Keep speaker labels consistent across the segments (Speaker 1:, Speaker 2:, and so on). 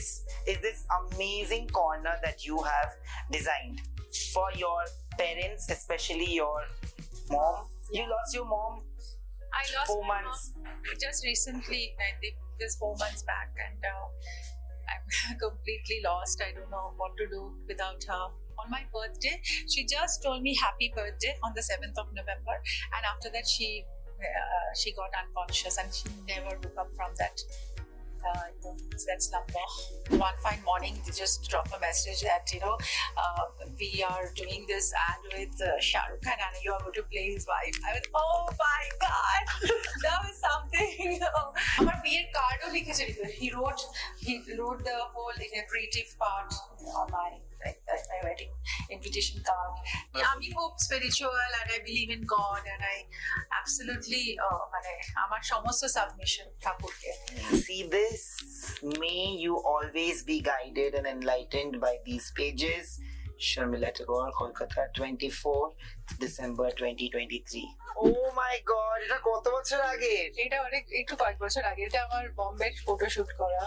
Speaker 1: this is this amazing corner that you have designed for your parents, especially your mom. You lost your mom
Speaker 2: I lost
Speaker 1: 4
Speaker 2: my
Speaker 1: months.
Speaker 2: mom just recently, just 4 months back, and I'm completely lost. I don't know what to do without her. On my birthday, she just told me happy birthday on the 7th of November, and after that she got unconscious and she never woke up from that slumber. One fine morning, they just dropped a message that we are doing this ad with Shah Rukh Khan and you are going to play his wife. I was, oh my god, that was something. Our beer card he wrote the whole creative part on my wedding invitation card. Yeah, I'm more spiritual and I believe in God and I absolutely আমার সমস্ত submission ঠাকুরকে.
Speaker 1: See this? May you always be guided and enlightened by these pages. Sharmila Tagore, Kolkata, 24 December 2023. Oh my god, এটা কত বছর আগে?
Speaker 2: এটা একটু কয়েক বছর আগে। এটা আমার বম্বে ফটোশুট করা।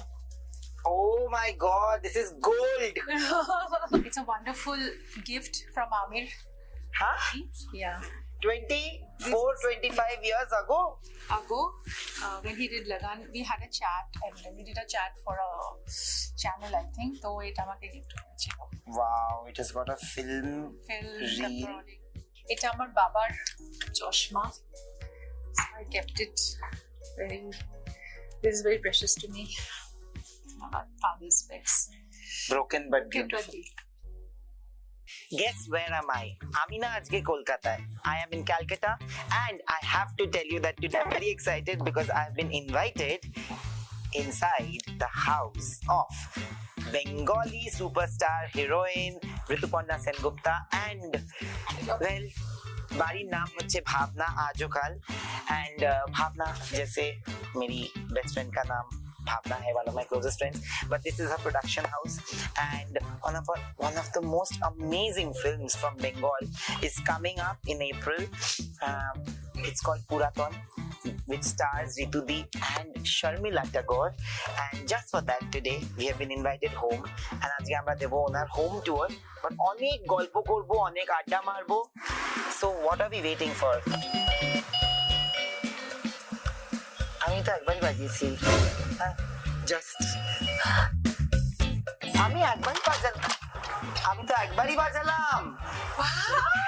Speaker 1: Oh my god, this is gold.
Speaker 2: It's a wonderful gift from Aamir.
Speaker 1: Huh?
Speaker 2: Yeah.
Speaker 1: 25 years ago,
Speaker 2: when he did Lagan, we had a chat and we did a chat for a channel, I think. So it amake gift করেছিল.
Speaker 1: Wow, it has got a film reel.
Speaker 2: এটা আমার বাবার চশমা. So I kept it this is very precious to me. My father's specs.
Speaker 1: Broken but beautiful. Guess where am I? Amina ajke Kolkata. I am in Calcutta and I have to tell you that today I'm very excited because I've been invited inside the house of Bengali superstar heroine Rituparna Sengupta and well बारी नाम होच्छे भावना आजोकाल and भावना जैसे मेरी best friend का नाम Bhavana hai, one of my closest friends, but this is her production house and one of the most amazing films from Bengal is coming up in April. It's called Puratan, which stars Ritu and Sharmila Tagore, and just for that today we have been invited home and আজকে আমরা দেব ওনার home tour, but অনেক গল্প করব, অনেক আড্ডা মারবো. So what are we waiting for? আমি তো একবারই বাজিয়েছি জাস্ট আমি তো একবারই বাজালাম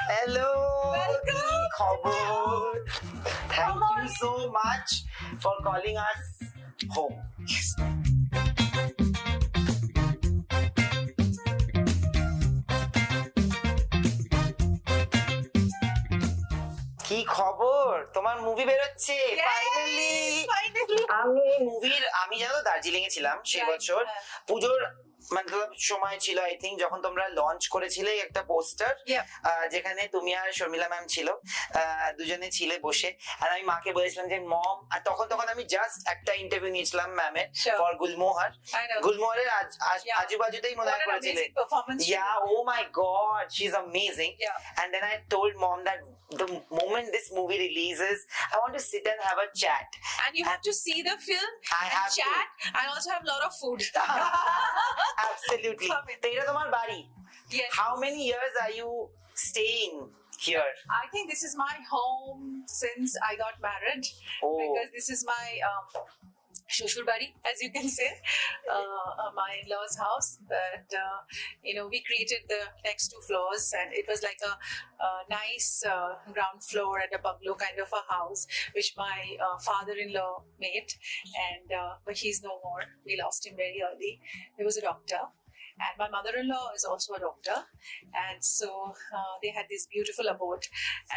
Speaker 1: হ্যালো কি খবর thank you so much for calling us home কি খবর তোমার মুভি বেরোচ্ছে ফাইনালি আমি জানো দার্জিলিং এ ছিলাম সেই বছর পুজোর মতলব সময় ছিল আই থিঙ্ক যখন তোমরা লঞ্চ করেছিলে একটা পোস্টার যেখানে তুমি আর শর্মিলা ম্যাম ছিল দুজনে ছিলে বসে আর আমি মাকে বলেছিলাম যে মম আর তখন আমি জাস্ট একটা ইন্টারভিউ নিয়েছিলাম ম্যামের ফর গুলমোহরের আজুবাজুতেই মনে হয় করেছিলে yeah oh my god she is amazing and then I told mom that the moment this movie releases, I want to sit and have a chat.
Speaker 2: And you have to see the film, chat, and also have a lot of food.
Speaker 1: Absolutely. Tera tomar bari.
Speaker 2: Yes.
Speaker 1: How many years are you staying here?
Speaker 2: I think this is my home since I got married. Because this is my Shoshur Bari, as you can say, my in-laws' house. But we created the next 2 floors, and it was like a nice ground floor and a bungalow kind of a house, which my father-in-law made. And but he's no more. We lost him very early. He was a doctor. And my mother-in-law is also a doctor, and so they had this beautiful abode.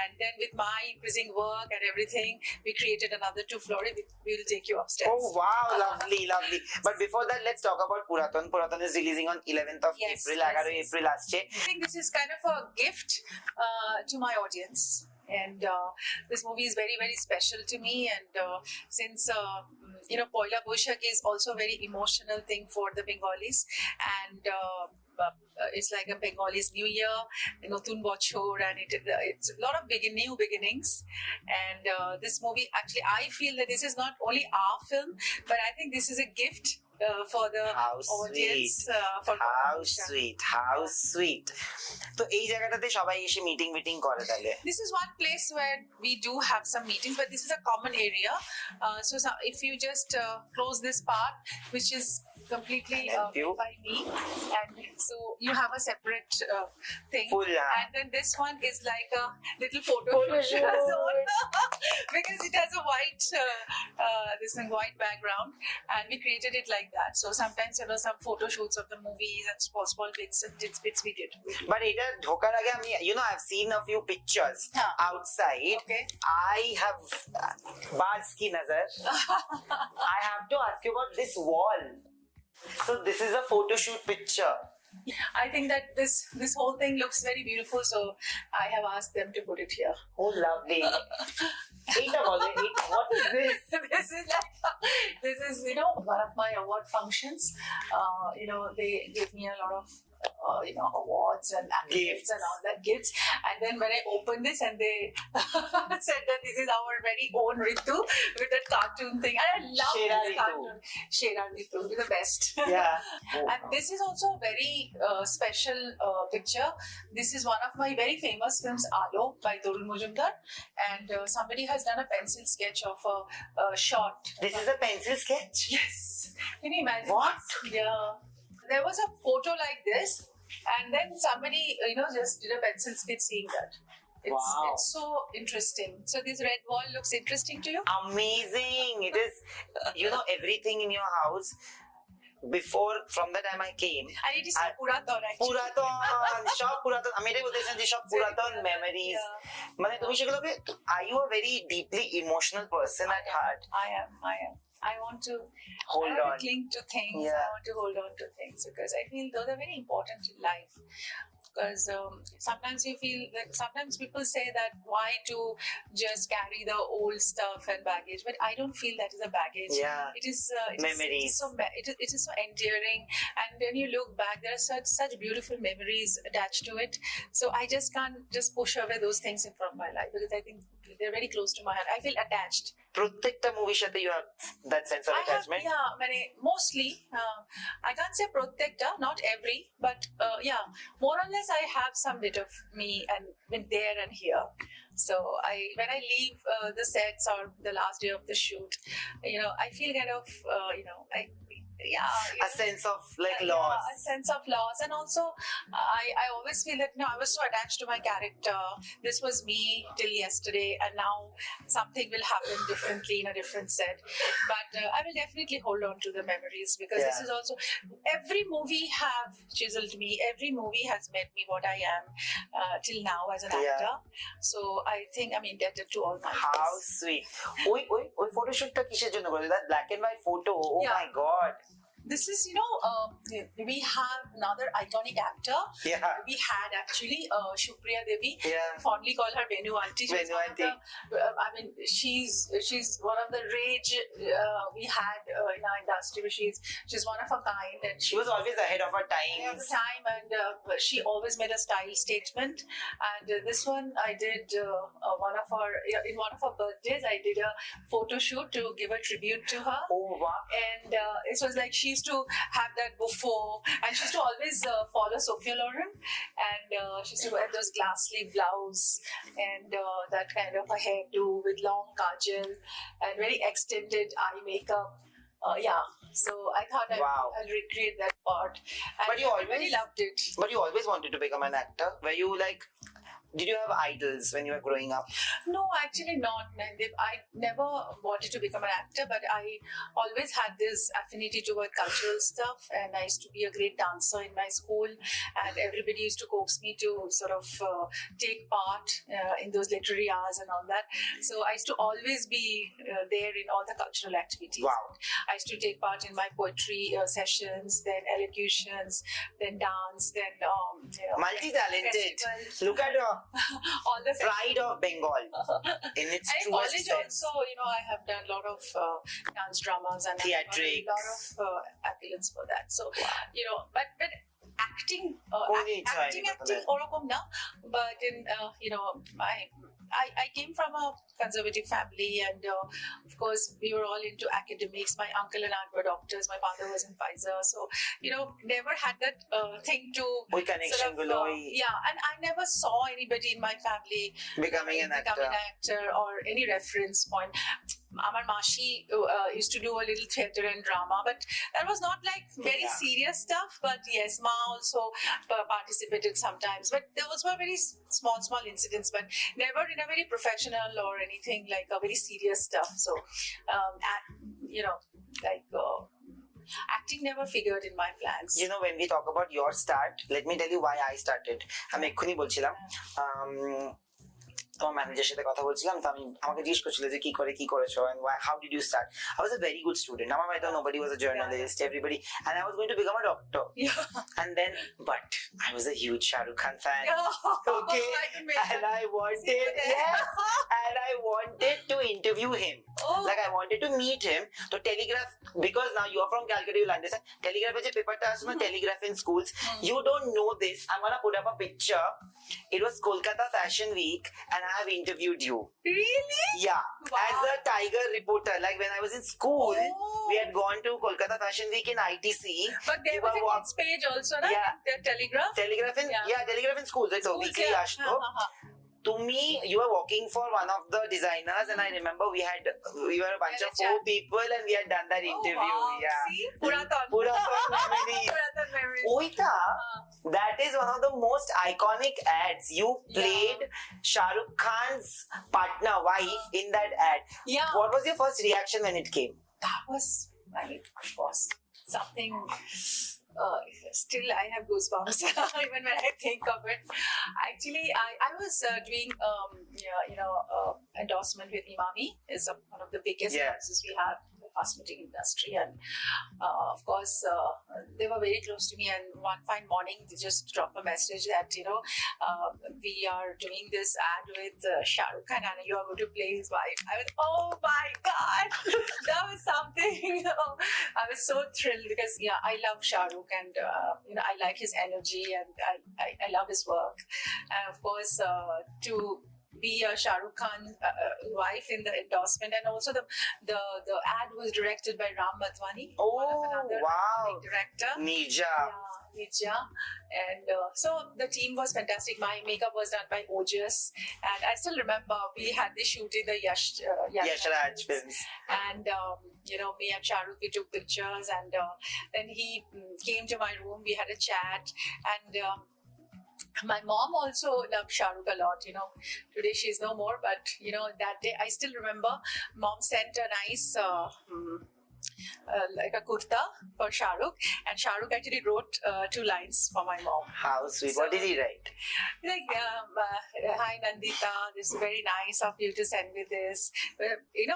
Speaker 2: And then with my increasing work and everything, we created another 2 floors. We will take you upstairs.
Speaker 1: Oh wow, lovely. But before that, let's talk about Puratan. Puratan is releasing on 11th of April. 11 April last year.
Speaker 2: I think this is kind of a gift to my audience. And this movie is very, very special to me. And since Poila Boishakh is also a very emotional thing for the Bengalis, and it's like a Bengalis New Year, Notun Bochor, and it's a lot of new beginnings. And this movie, actually, I feel that this is not only our film, but I think this is a gift for the
Speaker 1: How
Speaker 2: audience. For
Speaker 1: How sweet, how sweet. তো এই জায়গাটাতে সবাই এসে meeting করে তাহলে?
Speaker 2: This is one place where we do have some meetings, but this is a common area. If you just close this part, which is completely by me, and so you have a separate thing. And then this one is like a little photo zone because it has a white white background, and we created it like that. So sometimes there were some photo shoots of the movies and small bits and bits we did.
Speaker 1: But এটা ঢোকার আগে আমি, I've seen a few pictures outside.
Speaker 2: Okay.
Speaker 1: I have bars ki nazar. I have to ask you about this wall. So this is a photo shoot picture.
Speaker 2: I think that this whole thing looks very beautiful, so I have asked them to put it here.
Speaker 1: Oh, lovely. What is this?
Speaker 2: This is one of my award functions. They give me a lot of awards and gifts and all that gifts. And then when I opened this and they said that this is our very own Ritu with that cartoon thing. And I love this cartoon. Shera Ritu, the best.
Speaker 1: Yeah.
Speaker 2: And this is also a very special picture. This is one of my very famous films, Alo, by Dorul Mujumdar. And somebody has done a pencil sketch of a shot.
Speaker 1: This is a pencil sketch?
Speaker 2: Yes. Can you imagine?
Speaker 1: What?
Speaker 2: Yeah. There was a photo like this, and then somebody, just did a pencil sketch seeing that. It's so interesting. So this red wall looks interesting to you?
Speaker 1: Amazing. It is, everything in your house. Before, from the time I came,
Speaker 2: and it is Puratan actually.
Speaker 1: Puratan, সব পুরাতন, আমি এটাই বলতেছিলাম যে সব পুরাতন memories. মানে তুমি সেগুলোকে, are you a very deeply emotional person at heart?
Speaker 2: I am. I want to cling to things.
Speaker 1: Yeah.
Speaker 2: I want to hold on to things because I feel those are very important in life. Because sometimes you feel that sometimes people say that why to just carry the old stuff and baggage, but I don't feel that is a baggage.
Speaker 1: Yeah.
Speaker 2: It is
Speaker 1: memories.
Speaker 2: It is so endearing, and when you look back, there are such beautiful memories attached to it. So I just can't just push away those things from my life because I think they're very close to my heart. I feel attached.
Speaker 1: প্রত্যেকটা মুভির সাথে you have that sense of attachment?
Speaker 2: Mostly. I can't say protekta, not every, but more or less I have some bit of me and been there and here. So when I leave the sets or the last day of the shoot, I feel kind of,
Speaker 1: a sense of loss.
Speaker 2: A sense of loss. And also I always feel that I was so attached to my character. This was me till yesterday, and now something will happen differently in a different set. But I will definitely hold on to the memories because this is also, every movie have chiseled me, every movie has made me what I am till now as an actor. So I think I'm indebted to all my
Speaker 1: How sweet. ওই photoshootটা কিসের জন্য করলে? That black and white photo. Oh my god.
Speaker 2: This is, we have another iconic actor.
Speaker 1: Yeah.
Speaker 2: We had actually Shupriya Devi.
Speaker 1: Yeah.
Speaker 2: Fondly call her Benu Auntie.
Speaker 1: Benu Auntie.
Speaker 2: She's one of the rage we had in our industry. She's one of a kind, and
Speaker 1: she was always ahead of her time.
Speaker 2: And she always made a style statement. And this one I did in one of her birthdays. I did a photo shoot to give a tribute to her.
Speaker 1: Oh wow!
Speaker 2: And it was like she used to have that buffet, and she used to always follow Sophia Loren, and she used to wear those glass sleeve blouse and that kind of a hairdo with long kajal and very extended eye makeup. So I thought I'll recreate that part. And
Speaker 1: but you
Speaker 2: everybody loved it.
Speaker 1: But you always wanted to become an actor. Were you did you have idols when you were growing up?
Speaker 2: No, actually not. I never wanted to become an actor, but I always had this affinity toward cultural stuff, and I used to be a great dancer in my school, and everybody used to coax me to sort of take part in those literary hours and all that. So I used to always be there in all the cultural activities.
Speaker 1: Wow.
Speaker 2: I used to take part in my poetry sessions, then elocutions, then dance, then
Speaker 1: multi-talented.
Speaker 2: festivals.
Speaker 1: Look at her.
Speaker 2: All the
Speaker 1: Pride of Bengal in its
Speaker 2: and
Speaker 1: truest
Speaker 2: college
Speaker 1: sense.
Speaker 2: also, I have done a lot of dance dramas and
Speaker 1: theatrics.
Speaker 2: a lot of accolades for that. So, but acting, acting, orakom na. But in, my I came from a conservative family, and of course we were all into academics. My uncle and aunt were doctors. My father was in Pfizer, so never had that thing to
Speaker 1: connection.
Speaker 2: and I never saw anybody in my family
Speaker 1: becoming an
Speaker 2: actor or any reference point. Amar Mashi used to do a little theatre and drama, but that was not like very serious stuff. But yes, Ma also participated sometimes. But those were very small incidents, but never in a very professional or anything like a very serious stuff. So, acting never figured in my plans.
Speaker 1: When we talk about your start, let me tell you why I started. আমি এক্ষুনি বলছিলাম তোমার ম্যানেজারের সাথে কথা বলছিলাম, তো আমি আমাকে জিজ্ঞেস করছিল যে কি করেছো and how did you start. I was a very good student. Now I thought nobody was a journalist, everybody, and I was going to become a doctor. And then, but I was a huge Shah Rukh Khan fan. Okay, and I wanted to interview him. Like I wanted to meet him. So Telegraph, because now you're from Calcutta, you'll understand. Telegraph is a paper task, Telegraph in schools. You don't know this. I'm gonna put up a picture. It was Kolkata Fashion Week, and I have interviewed you.
Speaker 2: Really?
Speaker 1: Yeah.
Speaker 2: Wow.
Speaker 1: As a tiger reporter. Like when I was in school, we had gone to Kolkata Fashion Week in ITC.
Speaker 2: But there was a kids page also, right?
Speaker 1: Yeah.
Speaker 2: The Telegraph?
Speaker 1: Telegraph in schools. It's a weekly ashto. To me, you were working for one of the designers, and I remember we were a bunch of 4 people, and we had done that interview.
Speaker 2: Wow.
Speaker 1: Yeah.
Speaker 2: See? Puratan
Speaker 1: memories. Oita, that is one of the most iconic ads. You played Shah Rukh Khan's partner, wife, in that ad.
Speaker 2: Yeah.
Speaker 1: What was your first reaction when it came?
Speaker 2: That was something. Still, I have goosebumps even when I think of it. Actually, I was doing endorsement with Imami. Is one of the biggest houses we have in the cosmetic industry, and of course they were very close to me. And one fine morning, they just dropped a message that we are doing this ad with Shah Rukh Khan, and you are going to play his wife. I was, oh my God, that was something. I was so thrilled because I love Shah Rukh, and I like his energy, and I love his work, and of course to be a Shah Rukh Khan wife in the endorsement, and also the ad was directed by Ram Madhwani, another director.
Speaker 1: Nija.
Speaker 2: And so the team was fantastic. My makeup was done by Ojas, and I still remember we had the shoot in the Yash
Speaker 1: Raj films,
Speaker 2: and me and Shah Rukh, we took pictures, and then he came to my room. We had a chat, and my mom also loved Shah Rukh a lot. Today she's no more, but that day I still remember. Mom sent a nice like a kurta for Shah Rukh, and Shah Rukh actually wrote 2 lines for my mom.
Speaker 1: How sweet. What did he write?
Speaker 2: Like, hi Nandita, this is very nice of you to send me this.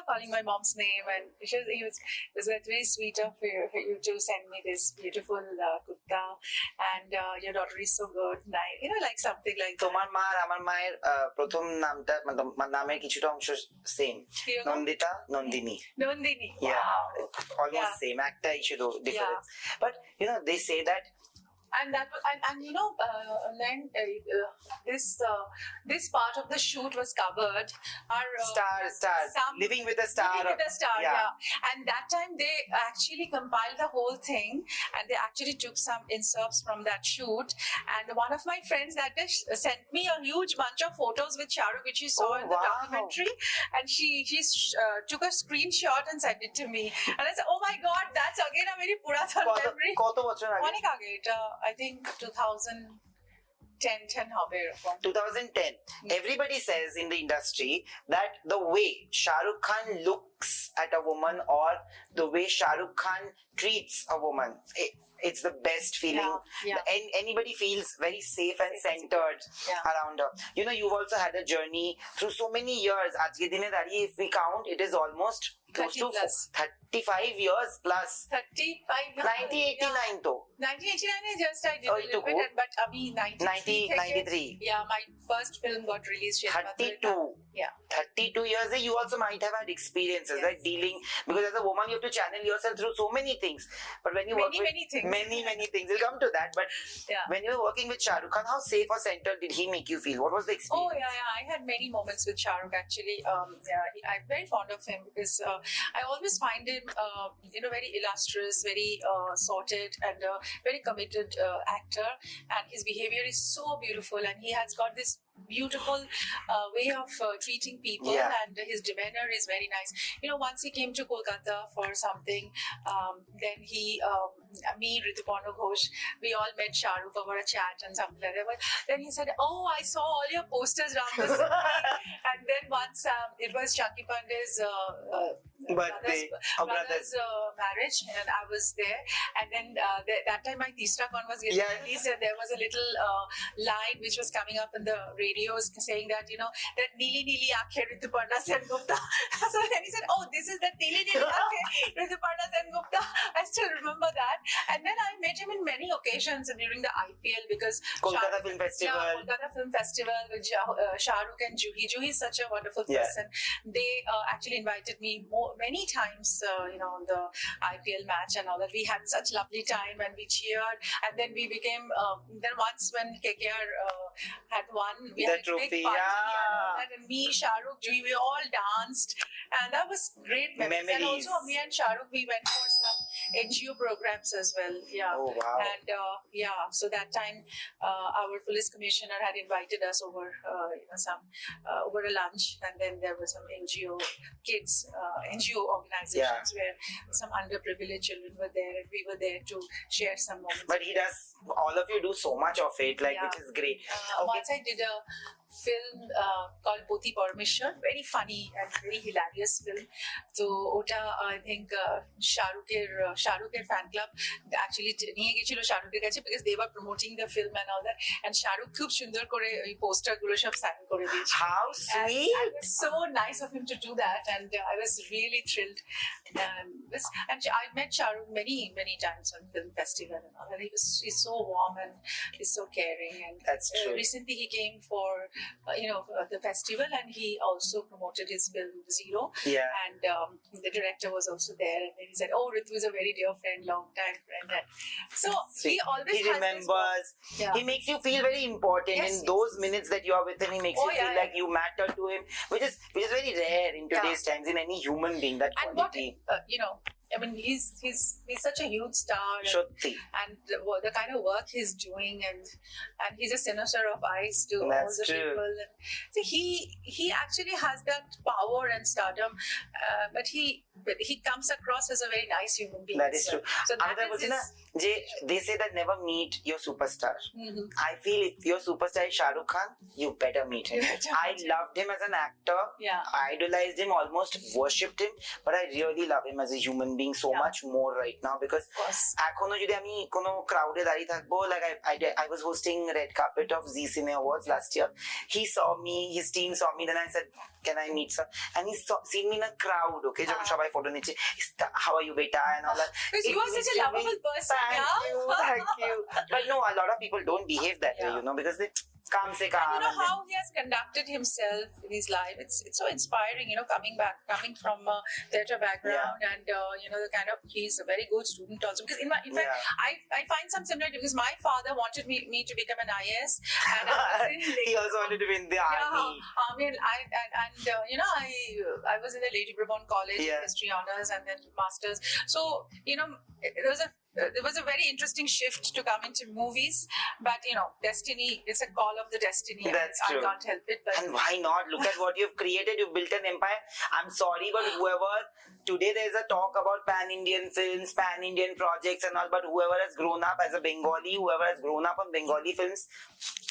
Speaker 2: Calling my mom's name, and it was very sweet of you to send me this beautiful kurta, and your daughter is so good. Like something like that.
Speaker 1: তোমার মা আর আমার মায়ের প্রথম নামটা নামের কিছুটা অংশ same, Nandita Nandini. Yeah, almost same, একটা শুধু difference. But they say that.
Speaker 2: And then this part of the shoot was covered. Our
Speaker 1: stars, living with a star.
Speaker 2: And that time they actually compiled the whole thing, and they actually took some inserts from that shoot. And one of my friends that day sent me a huge bunch of photos with Shah Rukh, which she saw in the documentary, and she took a screenshot and sent it to me. And I said, oh my God, that's again a very Puratan memory.
Speaker 1: কত বছর আগে?
Speaker 2: অনেক আগে, এটা I think 2010 হবে এরকম.
Speaker 1: 2010. Everybody says in the industry that the way Shah Rukh Khan looks at a woman, or the way Shah Rukh Khan treats a woman, it's the best feeling. Anybody feels very safe and centered around her. You've also had a journey through so many years. আজকে দিনে দাঁড়িয়ে, if we count, it is almost close to 35 years plus.
Speaker 2: 35
Speaker 1: 1989 though.
Speaker 2: 1989 just I did a little bit, but 93. Yeah, my first film got released.
Speaker 1: 32 years. You also might have had experiences, right? Dealing, because as a woman you have to channel yourself through so many things. But when you work with
Speaker 2: many things. things.
Speaker 1: Many things. We'll come to that. But when you were working with Shah Rukh Khan, how safe or centered did he make you feel? What was the experience?
Speaker 2: Oh, yeah. I had many moments with Shah Rukh, actually. I'm very fond of him because I always find him, very illustrious, very sorted, and very committed actor. And his behavior is so beautiful, and he has got this beautiful way of treating people, and his demeanor is very nice. Once he came to Kolkata for something, then me, Rituporno Ghosh, we all met Shah Rukh over a chat and something like that. But then he said, "Oh, I saw all your posters around the city." And then once it was Chunky Pandey's brother's marriage, and I was there. And then that time my Tisra Con was getting released, and there was a little line which was coming up in the radios saying that, that Neeli Neeli Aakhe Rituparna Sengupta. So then he said, "Oh, this is the Neeli Neeli Aakhe Rituparna Sengupta." I still remember that. And then I met him in many occasions during the IPL because
Speaker 1: Kolkata Film Festival.
Speaker 2: Yeah, Kolkata Film Festival with Shah Rukh and Juhi. Juhi is such a wonderful person. They actually invited me many times, on the IPL match and all that. We had such lovely time and we cheered. And then we became, then once when KKR had won, we had a big party and me, Shah Rukh, Juhi, we all danced. And that was great memories. And also me and Shah Rukh, we went for some NGO programs as well. Yeah.
Speaker 1: Oh, wow.
Speaker 2: And so that time our police commissioner had invited us over over a lunch, and then there were some NGO kids, NGO organizations where some underprivileged children were there, and we were there to share some moments.
Speaker 1: But all of you do so much of it, which is great.
Speaker 2: Once I did a film called Poti Parmeshwar, very funny and very hilarious film. So Ota, I think Shah Rukh fan club actually niye gechilo Shah Rukh kache because they were promoting the film and all that, and Shah Rukh khub sundar kore oi poster gulo sob sign kore diyeche.
Speaker 1: How sweet!
Speaker 2: And it was so nice of him to do that, and I was really thrilled. And I met Shah Rukh many times on film festival and all that. He's so warm and he's so caring. And
Speaker 1: that's true.
Speaker 2: Recently he came for the festival, and he also promoted his film Zero.
Speaker 1: Yeah.
Speaker 2: And the director was also there, and he said, "Oh, Ritu is a very dear friend, long time friend." And so he always
Speaker 1: remembers. He makes you feel very important in those minutes that you are with him. He makes you feel like you matter to him, which is very rare in today's times in any human being. That quality.
Speaker 2: He's such a huge star, and the kind of work he's doing, and he's a cynosure of eyes to all the people. And so he actually has that power and stardom, but he comes across as a very nice human being.
Speaker 1: That is true.
Speaker 2: So
Speaker 1: they say that never meet your superstar.
Speaker 2: Mm-hmm.
Speaker 1: I feel if your superstar is Shah Rukh Khan, you better meet him. I loved him as an actor. I idolized him, almost worshipped him, but I really love him as a human being so much more right now, because এখনো যদি আমি কোনো crowd এ দাঁড়িয়ে থাকবো, like I was hosting red carpet of Z Cine Awards last year. He saw me, his team saw me, then I said, "Can I meet sir?" And he seen me in a crowd, okay, যখন সবাই photo নিচ্ছে, "How are you beta?" and all that.
Speaker 2: Because you are such a lovable person.
Speaker 1: Thank you. But no, a lot of people don't behave that way, because they calm se calm.
Speaker 2: And how he has conducted himself in his life. It's so inspiring, coming from a theatre background, and the kind of, he's a very good student also. Because in fact, I find some similarity, because my father wanted me to become an IAS, and
Speaker 1: he also wanted to be in the army.
Speaker 2: I was in the Lady Bourbon College, history honors, and then masters. So there was a very interesting shift to come into movies, but destiny, it's a call of the destiny.
Speaker 1: That's true.
Speaker 2: I can't help it. But
Speaker 1: and why not? Look at what you've created. You've built an empire. I'm sorry, but today there's a talk about pan-Indian films, pan-Indian projects and all, but whoever has grown up as a Bengali, whoever has grown up on Bengali films,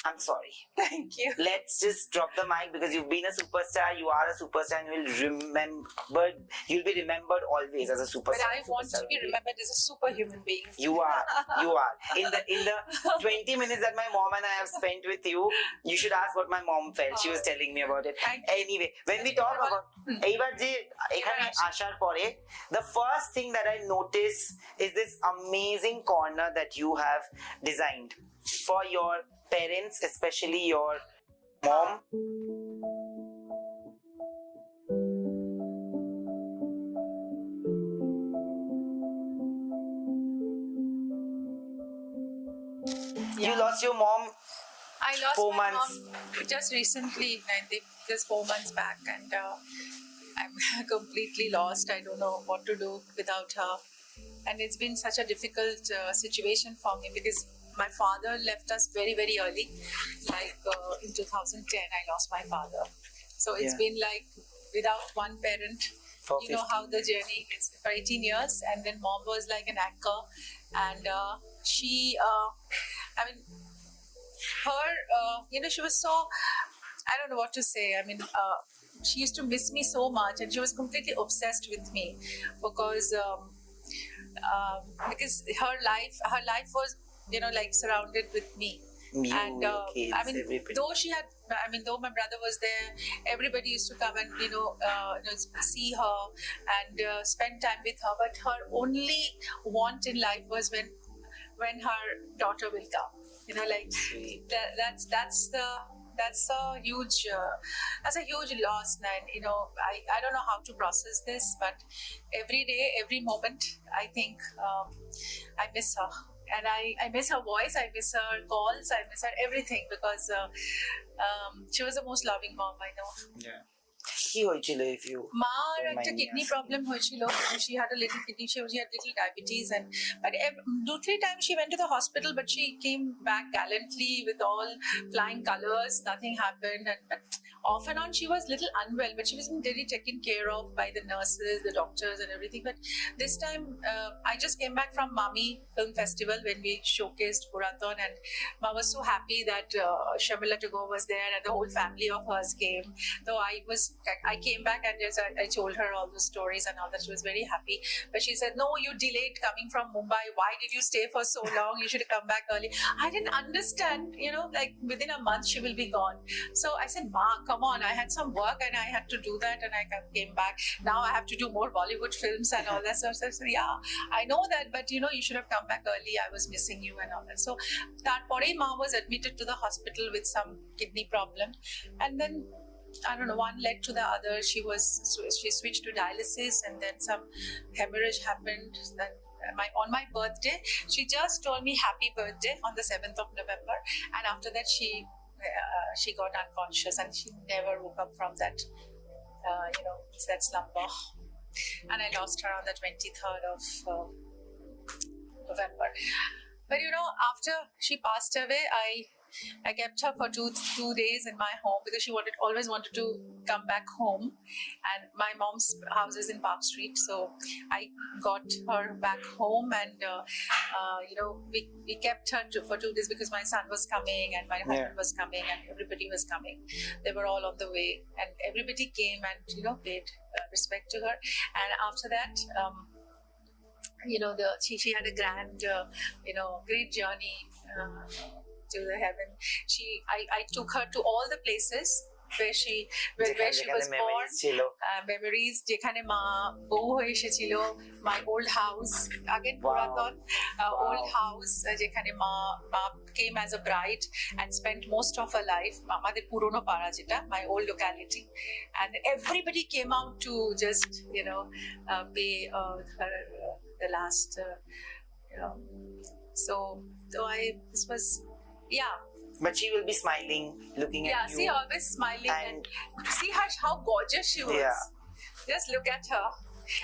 Speaker 1: I'm sorry.
Speaker 2: Thank you.
Speaker 1: Let's just drop the mic, because you've been a superstar, you are a superstar, and you'll be remembered always as a superstar.
Speaker 2: But I want to be remembered as a superhuman being.
Speaker 1: You are. In the 20 minutes that my mom and I have spent with you, you should ask what my mom felt. She was telling me about it. Anyway, when we talk about এইবার যে এখানে আসার পরে, the first thing that I notice is this amazing corner that you have designed for your parents, especially your mom. You lost your mom
Speaker 2: I lost
Speaker 1: 4
Speaker 2: my
Speaker 1: months.
Speaker 2: mom just recently, just 4 months back, and I'm completely lost. I don't know what to do without her, and it's been such a difficult situation for me because my father left us very, very early. Like in 2010, I lost my father. So it's been like without one parent.
Speaker 1: For
Speaker 2: You know how the journey is for 18 years, and then mom was like an anchor, and she, I mean, her, she was so, I don't know what to say. I mean, she used to miss me so much, and she was completely obsessed with me because her life was, like surrounded with me.
Speaker 1: You,
Speaker 2: And
Speaker 1: kids, everybody.
Speaker 2: though my brother was there, everybody used to come and see her and spend time with her. But her only want in life was when her daughter will come. That's a huge loss, and I don't know how to process this, but every day, every moment, I think I miss her. And I miss her voice, I miss her calls, I miss her everything because she was the most loving mom I know.
Speaker 1: Yeah. কি হয়েছিল if you
Speaker 2: মার
Speaker 1: don't
Speaker 2: একটা
Speaker 1: mind me
Speaker 2: kidney
Speaker 1: asking?
Speaker 2: Problem হয়েছিল. She had a little kidney, she had little diabetes, and but 2-3 times she went to the hospital, but she came back gallantly with all flying colors. Nothing happened, and off and on she was little unwell, but she wasn't really taken care of by the nurses, the doctors, and everything. But this time I just came back from Mami Film Festival when we showcased Puratan, and Ma was so happy that Sharmila Tagore was there and the whole family of hers came. Though I came back and I told her all the stories and all that. She was very happy, but she said, "No, you delayed coming from Mumbai. Why did you stay for so long? You should have come back early." I didn't understand, like within a month she will be gone. So I said, "Ma, come on, I had some work and I had to do that, and I came back. Now I have to do more Bollywood films and all that." So I said, "Yeah, I know that, but you should have come back early. I was missing you and all that." So that pore Ma was admitted to the hospital with some kidney problem, and then I don't know, one led to the other. She switched to dialysis, and then some hemorrhage happened. Then on my birthday, she just told me happy birthday on the 7th of November, and after that she got unconscious, and she never woke up from that that slumber. And I lost her on the 23rd of November. But after she passed away, I kept her for two days in my home because she always wanted to come back home, and my mom's house is in Park Street, so I got her back home, and we kept her for 2 days because my son was coming and my husband was coming and everybody was coming. They were all on the way, and everybody came and paid respect to her. And after that, she had a grand great journey to the heaven. I took her to all the places where she was born, memories, যেখানে মা বউ হয়ে এসেছিল, my old house, again Puratan, old house, যেখানে মা came as a bride and spent most of her life, আমাদের পুরনো পাড়া যেটা, my old locality, and everybody came out to just pay her the last so this was
Speaker 1: But she will be smiling, looking at you.
Speaker 2: See, always smiling, and see how gorgeous she was. Just look at her.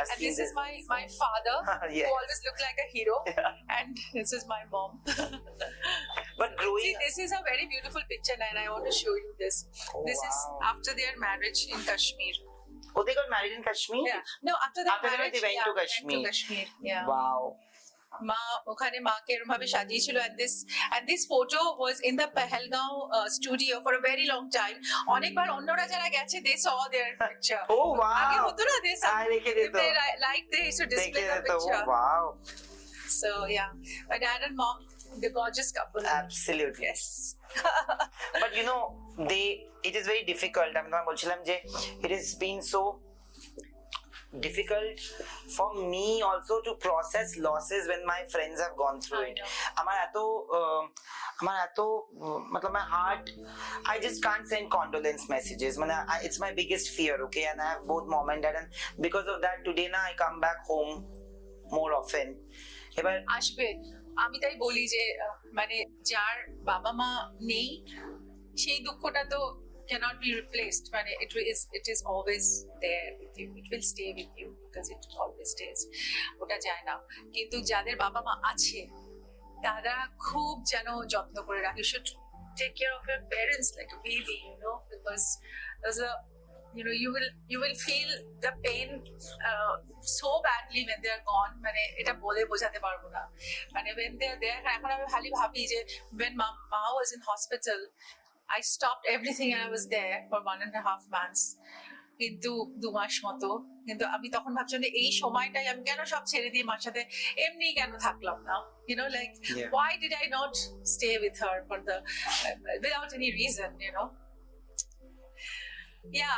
Speaker 2: And this is my father,
Speaker 1: Yes.
Speaker 2: who always looked like a hero, and this is my mom.
Speaker 1: But growing
Speaker 2: See, this is a very beautiful picture, and I want to show you this. This is after their marriage in Kashmir.
Speaker 1: Oh, they got married in Kashmir?
Speaker 2: Yeah. No, after their marriage,
Speaker 1: they went to Kashmir.
Speaker 2: Yeah.
Speaker 1: Wow.
Speaker 2: মা ওখানে মাকে এরকম ভাবে সাজিয়েছিল, and this photo was in the Pahalgaon studio for a very long time. অনেকবার অন্যরা যারা গেছে, they saw their picture.
Speaker 1: Oh wow.
Speaker 2: আগে হতো না, if they like, they used to display the picture.
Speaker 1: Oh wow.
Speaker 2: So yeah, my dad and mom, the gorgeous couple.
Speaker 1: Absolutely.
Speaker 2: Yes.
Speaker 1: But it is very difficult. আমি তোমায় বলছিলাম যে it has been so difficult for me also to process losses when my friends have gone through it. আমার এত my heart, I just can't send condolence messages. It's my biggest fear, okay? And I have both mom and dad, and because of that today I come back home more often.
Speaker 2: আসবে আমি তাই বলি যে মানে যার বাবা মা নেই সেই দুঃখটা তো cannot be replaced. মানে it is always there with you. It will stay with you because it always stays. ওটা যায় না। কিন্তু যাদের বাবা মা আছে তারা খুব যেন যত্ন করে রাখে। You should take care of your parents like a baby, you know, because there's a you will feel the pain so badly when they are gone. মানে এটা বলে বোঝাতে পারবো না। মানে when they are there, এখন আমি খালি ভাবি যে when ma was in hospital, I stopped everything and I was there for 1.5 months. কিন্তু 2 মাস মতো। কিন্তু আমি তখন ভাবছিলাম যে এই সময়টাই আমি কেন সব ছেড়ে দিয়ে মার সাথে এমনি কেন থাকলাম না, you know, like why did I not stay with her for the without any reason, you know. Yeah,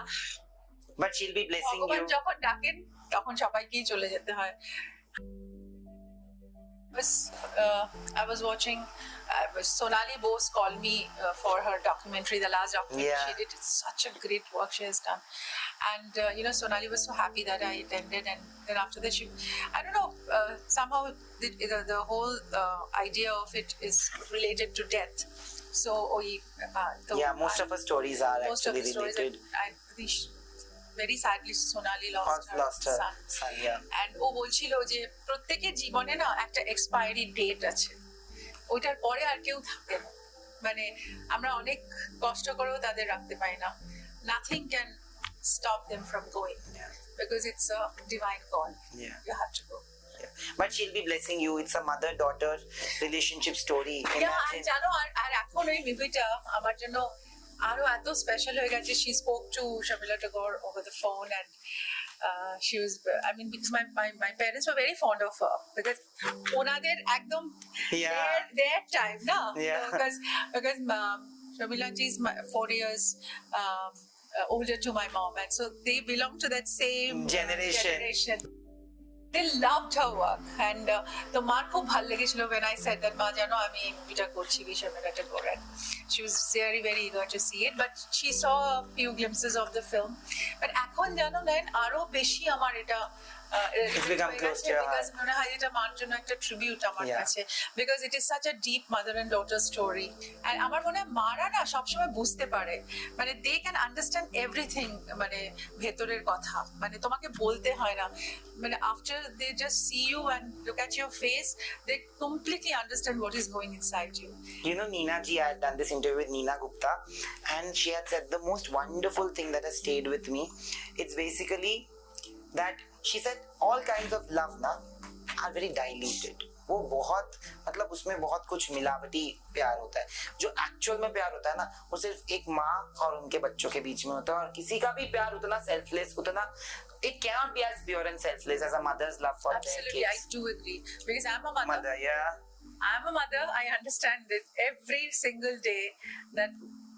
Speaker 1: but she'll be blessing
Speaker 2: ভগবান
Speaker 1: you
Speaker 2: যখন ডাকেন তখন সবাইকেই চলে যেতে হয়। I was watching Sonali Bose called me for her documentary, the last documentary she did. It's such a great work she has done, and Sonali was so happy that I attended, and then after that I don't know, somehow the whole idea of it is related to death. So
Speaker 1: most of her stories are actually related.
Speaker 2: I think very sadly Sonali lost her son. And ও বলছিল যে প্রত্যেকের জীবনে না একটা expiry date আছে, ওইটার পরে আর কেউ থাকে না। মানে আমরা অনেক কষ্ট করেও তাদের রাখতে পারি না। Nothing can stop them from going because it's a divine call. You have to go.
Speaker 1: But she'll be blessing you. It's a mother-daughter relationship story.
Speaker 2: And জানো আর এখন ওই মুভিটা আমার জন্য আরো এত স্পেশাল হয়ে গেছে। She spoke to Sharmila Tagore over the phone, and she was, I mean, because my parents were very fond of her because ওনাদের একদম their time না, because Sharmila ji is 4 years older to my mom, and so they belong to that same generation. They loved her work, and the mar khub bhal legechilo when I said that ma jano ami ei movie ta korchi Sharmila Tagore, and she was very very eager to see it, but she saw a few glimpses of the film. But ekhon jano nain aro beshi amar eta
Speaker 1: it's become close to your heart.
Speaker 2: মনে হয় এটা মার জন্য একটা tribute আমার কাছে, because it is such a deep mother and daughter story, and আমার মনে হয় মারা না সবসময় বুঝতে পারে, মানে they can understand everything, মানে ভেতরের কথা, মানে তোমাকে বলতে হয় না, মানে after they just see you and look at your face, they completely understand what is going inside you.
Speaker 1: You know, Neena ji, I had done this interview with Neena Gupta, and she had said the most wonderful thing that has stayed with me. It's basically that she said all kinds of love na are very diluted. वो बहुत मतलब उसमें बहुत कुछ मिलावटी प्यार होता है। जो एक्चुअल में प्यार होता है ना, वो सिर्फ एक माँ और उनके बच्चों के बीच में होता है, और किसी का भी प्यार उतना सेल्फलेस, उतना it cannot be as pure and selfless as a mother's love for their kids.
Speaker 2: Absolutely, I do agree, because I'm a mother. I'm a mother. I understand it every single day that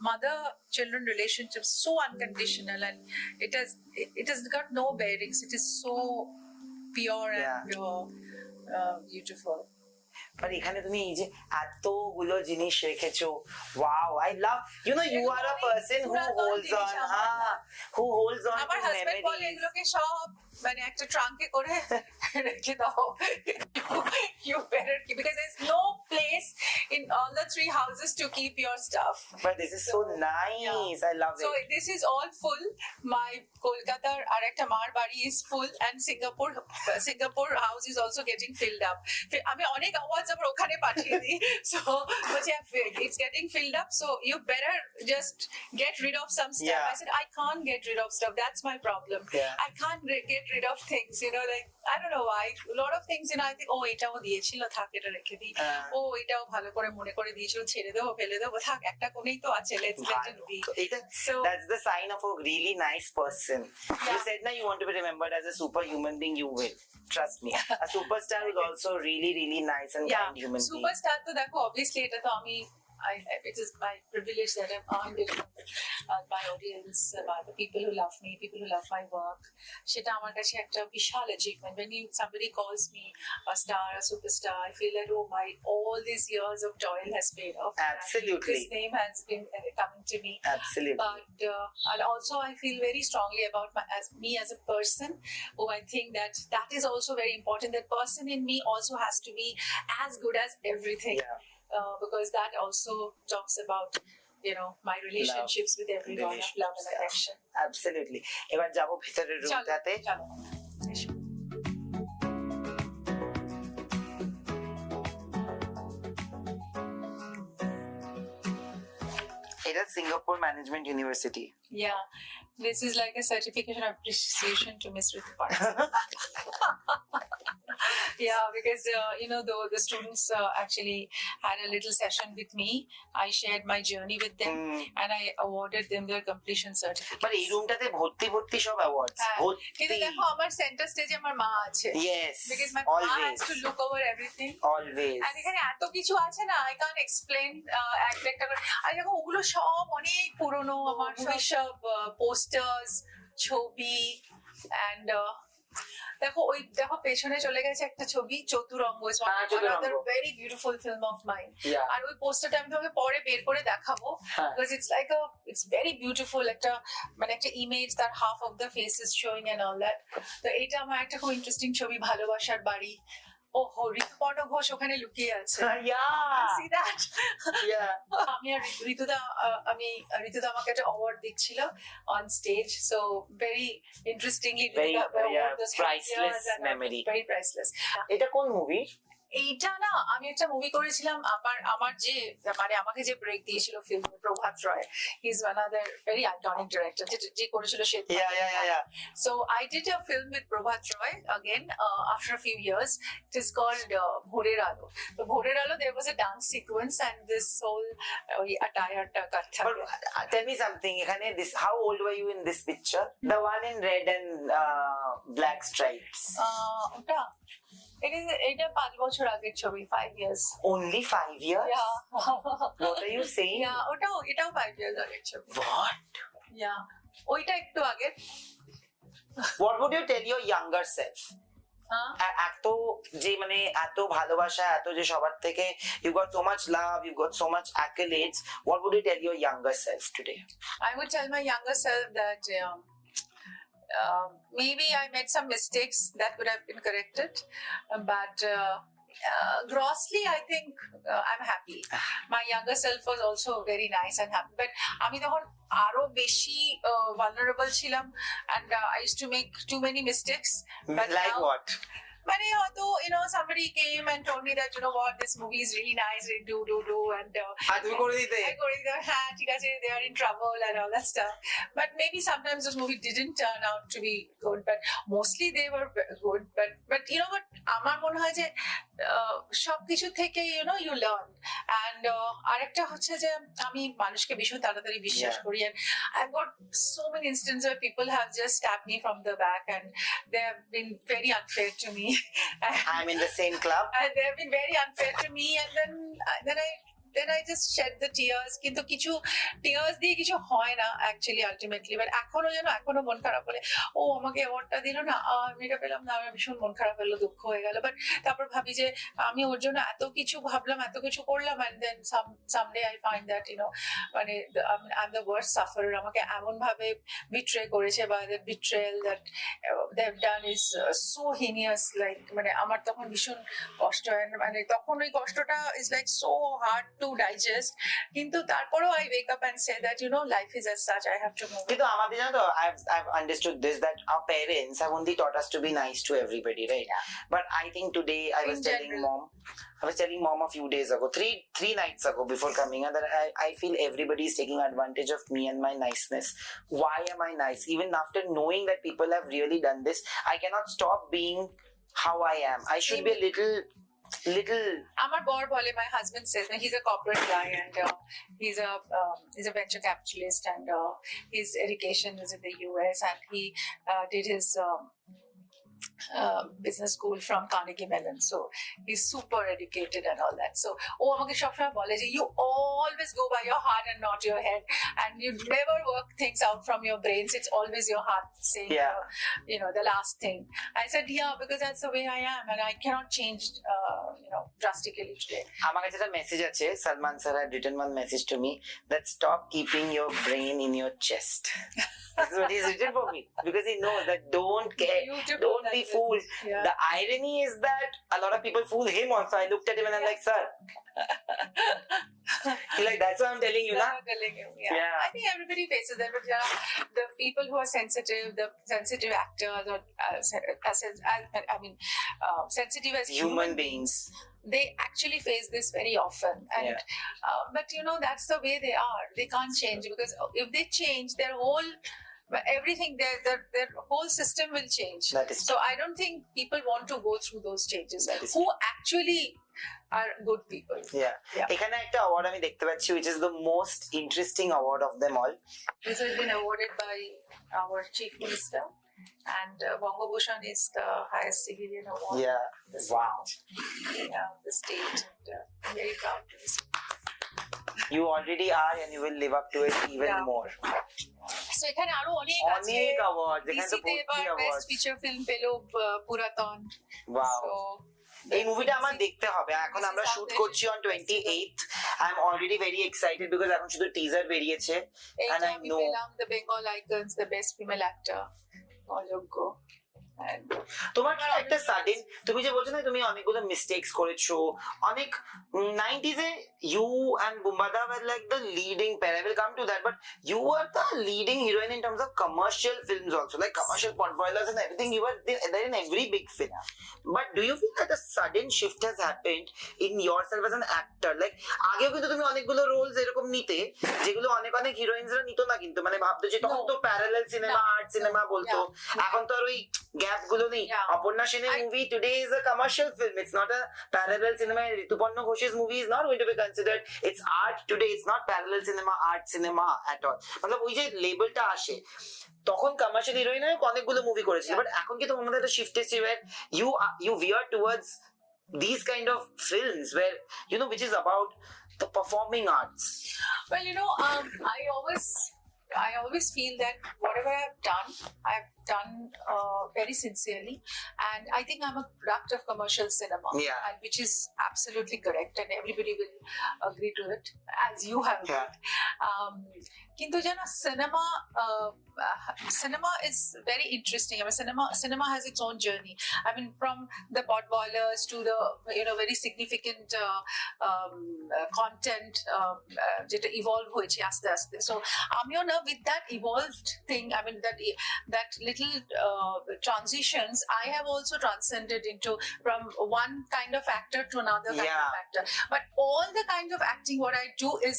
Speaker 2: mother-children relationship so unconditional, and it has got no bearings. It is so pure and pure, beautiful.
Speaker 1: But এখানে তুমি এই যে এতগুলো জিনিস রেখেছো, wow, I love, you know, you are a person who holds on, who holds on
Speaker 2: আমার husband বলে এগুলোকে সব মানে একটা ট্রাঙ্কে করে রেখে দাও, you better keep, because there's no place in all the 3 houses to keep your stuff.
Speaker 1: But this is so nice. I love it.
Speaker 2: So this is all full. My Kolkata arekta mar bari is full, and Singapore house is also getting filled up. আমি অনেক awards আবার ওখানে পাঠিয়ে দিই, so it's getting filled up, so you better just get rid of some stuff. I said I can't get rid of stuff, that's my problem. I can't get rid of things, you know, like I don't know why a lot of things, you know, I think এটাও দিয়েছিল থাক এটা রেখে দিই, এটাও ভালো করে মনে করে দিয়েছিল ছেড়ে দেবো ফেলে দেবো, থাক একটা কোণেই তো আছে, let's let it be.
Speaker 1: So that's the sign of a really nice person. You said now you want to be remembered as a superhuman being, you will, trust me. A superstar is also really really nice and kind human being.
Speaker 2: Superstar to দেখো obviously এটা তো আমি it is my privilege that I've earned it by audience, by the people who love me, people who love my work. সেটা আমার কাছে একটা বিশাল achievement. When somebody calls me a star, a superstar, I feel that all these years of toil has paid off.
Speaker 1: Absolutely.
Speaker 2: His name has been coming to me.
Speaker 1: Absolutely.
Speaker 2: But and also I feel very strongly about me as a person. Oh, I think that is also very important. That person in me also has to be as good as everything.
Speaker 1: Yeah.
Speaker 2: Because that also talks about, my relationships with everyone, of love and affection.
Speaker 1: Absolutely. এবার যাবো ভিতরের রুমটাতে।
Speaker 2: চলো। এসো।
Speaker 1: এটা Singapore Management University.
Speaker 2: Yeah, this is like a certification of appreciation to Miss Rituparna. Yeah, because the students actually had a little session with me. I shared my journey with them, and I awarded them their completion certificate.
Speaker 1: মানে এই রুমটাতে ভর্তি সব awards
Speaker 2: কিন্তু দেখো আমার centre স্টেজে আমার মা আছে।
Speaker 1: Yes,
Speaker 2: because my
Speaker 1: always.
Speaker 2: mom has to look over everything.
Speaker 1: Always.
Speaker 2: আর এখানে এত কিছু আছে না, I can't explain একটা করে। আর দেখো ওগুলো সব অনেক পুরনো, আমার সব পোস্টার্স, ছবি, and দেখো পেছনে চলে গেছে একটা ছবি, Chaturanga, another very beautiful film of mine. আর ওই পোস্টারটা আমি তোমাকে পরে বের করে দেখাবো, because it's very beautiful, একটা ইমেজ, তার half of the face is showing and all that. তো এটা আমার একটা খুব ইন্টারেস্টিং ছবি, ভালোবাসার বাড়ি। ওহো, ঋতুপর্ণ ঘোষ ওখানে লুকিয়ে আছে। See that? আমি আর ঋতুদা আমাকে একটা অ্যাওয়ার্ড দিচ্ছিল on stage, so very interestingly,
Speaker 1: very priceless memory,
Speaker 2: very priceless.
Speaker 1: এটা কোন মুভি?
Speaker 2: এইটা না, আমি একটা মুভি করেছিলাম, আমার যে আমাকে যে ব্রেক দিয়েছিল film, Prabhat Roy, he is another very iconic director, যে করেছিল শ্বেত। So I did a film with Prabhat Roy again after a few years. It is called Bhorer Alo. So Bhorer Alo, there was a dance sequence and this whole attire ta katha.
Speaker 1: Tell me something, এখানে how old were you in this picture? The one in red and black stripes.
Speaker 2: ওটা এটা 5 বছর আগের ছবি, 5 years.
Speaker 1: Only 5 years?
Speaker 2: Yeah.
Speaker 1: What are you saying?
Speaker 2: Yeah, এটাও 5 years আগের ছবি।
Speaker 1: What?
Speaker 2: Yeah, ওইটা একটু আগে।
Speaker 1: What would you tell your younger self? এত ভালোবাসা, এত যে সবার থেকে, you got so much love, you got so much accolades. What would you tell your younger self today?
Speaker 2: I would tell my younger self that maybe I made some mistakes that could have been corrected, but grossly I think I'm happy. My younger self was also very nice and happy, but আমি তখন আরো বেশি vulnerable ছিলাম, and I used to make too many mistakes. But
Speaker 1: like
Speaker 2: now,
Speaker 1: what?
Speaker 2: মানে হয়তো somebody came and told me that what, this movie is really nice, do and
Speaker 1: তুমি করে দিতে?
Speaker 2: I করে দিতাম, হ্যাঁ ঠিক আছে, they are in trouble and all that stuff, but maybe sometimes this movie didn't turn out to be good, but mostly they were good, but what আমার মনে হয় যে সবকিছু থেকে you learn, and আরেকটা হচ্ছে যে আমি মানুষকে ভীষণ তাড়াতাড়ি বিশ্বাস করি, and I've got so many instances where people have just stabbed me from the back and they have been very unfair to me.
Speaker 1: I'm in the same club.
Speaker 2: And they have been very unfair to me, and then I just shed the tears. কিন্তু কিছু tears দিয়ে কিছু হয় না actually ultimately, but এখনো মন খারাপ হলে, ও আমাকে অ্যাওয়ার্ডটা দিল না, আমি এটা পেলাম না, আমার ভীষণ মন খারাপ হলো, দুঃখ হয়ে গেল, বাট তারপর ভাবি যে আমি ওর জন্য এত কিছু ভাবলাম, এত কিছু করলাম, and then someday I find that মানে I'm the worst sufferer. আমাকে এমন ভাবে betray করেছে, বা the betrayal that they have done is so heinous, like মানে আমার তখন ভীষণ কষ্ট হয়, মানে তখন ওই কষ্টটা is like so hard to digest, কিন্তু তারপরেও I wake up and say that life is as such, I have to move.
Speaker 1: কিন্তু আমাদের জানো তো, I've understood this, that our parents have only taught us to be nice to everybody, right? But I think today I was telling mom a few days ago, three nights ago before coming, and that I feel everybody is taking advantage of me and my niceness. Why am I nice? Even after knowing that people have really done this, I cannot stop being how I am. I should be a little
Speaker 2: আমার বর বলে, my husband says, he's a corporate guy, and he's a venture capitalist, and his education is in the US, and he did his business school from Carnegie Mellon, so he's super educated and all that. So, you always go by your heart and not your head, and you never work things out from your brains. It's always your heart saying, the last thing. I said, yeah, because that's the way I am, and I cannot change, drastically today.
Speaker 1: আমার কাছে একটা message আছে, Salman sir had written one message to me that stop keeping your brain in your chest. This is what he's written for me, because he knows that don't care, don't be fooled.
Speaker 2: Yeah.
Speaker 1: The irony is that a lot of people fool him also. I looked at him and I'm like, sir. He's like, that's what I'm telling you,
Speaker 2: I'm telling you, yeah. I think everybody faces that, but the people who are sensitive, the sensitive actors, or sensitive as human beings, they actually face this very often. And but that's the way they are. They can't change, because if they change, their whole everything, their whole system will change. So I don't think people want to go through those changes who actually are good people.
Speaker 1: এখানে একটা award আমি দেখতে পাচ্ছি, which is the most interesting award of them all.
Speaker 2: This has been awarded by our chief minister, and Bongo Bhushan is the highest civilian award. The state, and I'm very proud to be.
Speaker 1: You already are, and you will live up to it even more.
Speaker 2: So এখানে আরো অনেক
Speaker 1: awards,
Speaker 2: এখানে তো ভর্তি awards. Best feature film পেল Puratan.
Speaker 1: এই মুভিটা আমার দেখতে হবে। এখন আমরা শুট করছি on 28th. I'm already very excited because এখন শুধু টিজার বেরিয়েছে, and I know
Speaker 2: the Bengal icons, the best female actor, অযোগ্য।
Speaker 1: তোমার কি একটা সাডেন, তুমি যে বলছো না তুমি অনেকগুলো মিস্টেকস করেছো, অনেক 90s A you and Bumbada were like the leading pair. I will come to that, but you were the leading heroine in terms of commercial films also, like commercial portfolios and everything. You were there in every big film. But do you feel that a sudden shift has happened in yourself as an actor? Like আগেও কিন্তু তুমি অনেকগুলো Rolle's এরকম নিতে, যেগুলো অনেক হিরোইনসরা নিত না, কিন্তু মানে ভাবতো যে তখন তো প্যারালাল সিনেমা, আর্ট সিনেমা বলতো, এখন তো আর ওই গ্যাপ গুলো নেই। অপর্ণা সেনের movie today is a commercial film, it's not a parallel cinema. Rituporno Ghosh's movie is not going to be considered, it's art today, it's not parallel cinema, art cinema at all. मतलब ওই যে লেবেলটা আসে, তখন commercial heroine অনেকগুলো movie করেছিল, but এখন কি তোমার মধ্যে একটা শিফট এসেছে where you veer towards these kind of films where which is about the performing arts?
Speaker 2: Well, I always feel that whatever I've done very sincerely, and I think I'm a product of commercial cinema, and which is absolutely correct, and everybody will agree to it, as you have. Kintu jana cinema is very interesting. I mean, cinema has its own journey. I mean, from the pot boilers to the very significant content jeta evolve hoyeche aste aste. So with that evolved thing, I mean that little transitions, I have also transcended into from one kind of actor to another kind of actor. But all the kinds of acting what I do is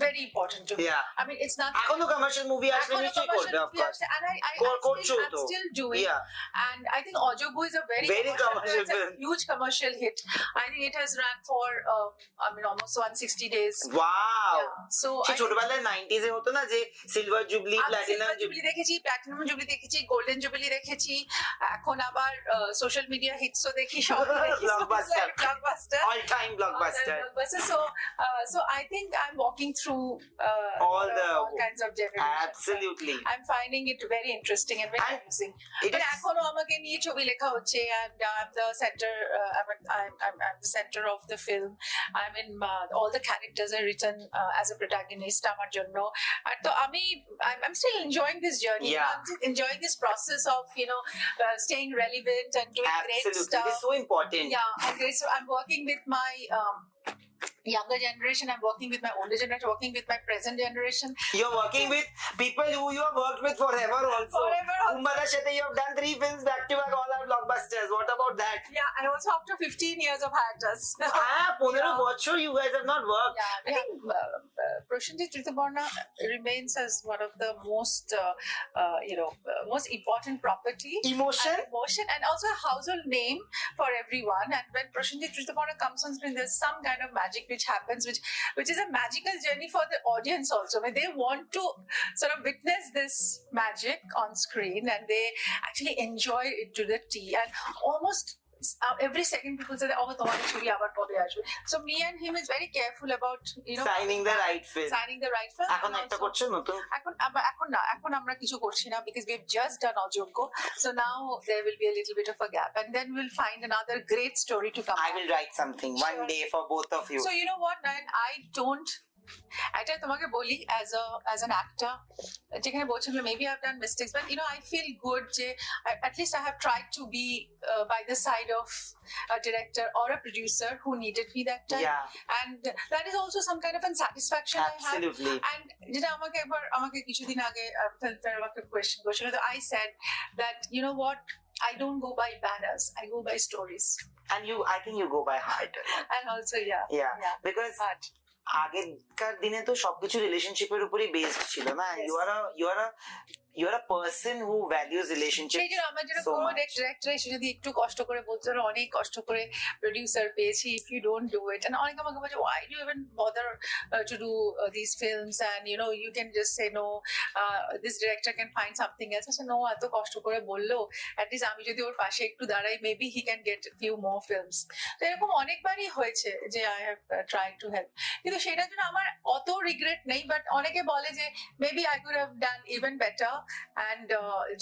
Speaker 2: very important to me. I mean, it's not.
Speaker 1: এখনো commercial movie আসলে নিশ্চয়ই করবে, of course.
Speaker 2: And I'm still doing. And I think Ojogbo is a very commercial film. It's a huge commercial hit. I think it has ran for almost 160 days.
Speaker 1: Wow. So ছোটবেলায় 90s এ হতো না যে silver jubilee, platinum
Speaker 2: jubilee দেখেছি, platinum jubilee দেখেছি, golden jubilee দেখেছি, এখন আবার social media হিটসও দেখি, সব blockbuster,
Speaker 1: all time blockbuster.
Speaker 2: So I think I'm walking through
Speaker 1: all
Speaker 2: kinds of generations.
Speaker 1: Absolutely.
Speaker 2: I'm finding it very interesting and very amusing. But এখনো আমাকে নিয়ে ছবি লেখা হচ্ছে, and I'm the center. I'm the center of the film. I mean, all the characters are written as a protagonist. আমার জন্য, তো I'm still enjoying this journey. I'm enjoying this process of staying relevant and doing great stuff.
Speaker 1: It's so important.
Speaker 2: So I'm working with my younger generation, I'm working with my older generation, working with my present generation.
Speaker 1: You're working with people who you have worked with forever also. Bumbada's সাথে you have done 3 films back to back, all are blockbusters. blockbusters. What about that?
Speaker 2: Yeah, and also after 15 years of hiatus.
Speaker 1: 15 বছর you guys have not worked.
Speaker 2: Yeah, I think Prosenjit Rituparna remains as one of the most, most important property.
Speaker 1: Emotion?
Speaker 2: And also a household name for everyone. And when Prosenjit Rituparna comes on screen, there's some kind of magic which happens, which is a magical journey for the audience also. When they want to sort of witness this magic on screen, and they actually enjoy it to the T, and almost every second people say, oh, tomorrow churi abar kobe ashbe. So me and him is very careful about
Speaker 1: signing the right film. এখন একটা করছো নতুন?
Speaker 2: এখন আমরা কিছু করছি না, because we have just done অযোগ্য. So now there will be a little bit of a gap, and then we'll find another great story to come.
Speaker 1: I will write something one day for both of you.
Speaker 2: So you know what, Nayan, I don't এটা তোমাকে বলি as an actor, যেখানে বলছিলাম maybe I've done mistakes, but I feel good যে at least I have tried to be by the side of a director or a producer who needed me that time.
Speaker 1: Yeah.
Speaker 2: And that is also some kind of a satisfaction.
Speaker 1: Absolutely.
Speaker 2: I have. And যেটা আমাকে কিছুদিন আগে filmfare আমাকে question করছিল, I said that you know what, I don't go by banners, I go by stories.
Speaker 1: And I think you go by heart.
Speaker 2: And also yeah
Speaker 1: because
Speaker 2: heart.
Speaker 1: আগেকার দিনে তো সবকিছু রিলেশনশিপের উপরই বেসড ছিল না, you are a person who values relationships.
Speaker 2: সেই জন্য আমার যেটা কোনো ডিরেক্টর এসে যদি একটু কষ্ট করে বলতে, অনেক কষ্ট করে প্রডিউসার পেয়েছি, if you don't do it, and অনেক আমাকে বলছে why do you even bother to do these films, and you can just say no, this director can find something else. I said no, এত কষ্ট করে বললো, at least আমি যদি ওর পাশে একটু দাঁড়াই, maybe he can get a few more films. তো এরকম অনেকবারই হয়েছে যে I have tried to help, কিন্তু সেটার জন্য আমার অত রিগ্রেট নেই, বাট অনেকে বলে যে maybe I could have done even better, and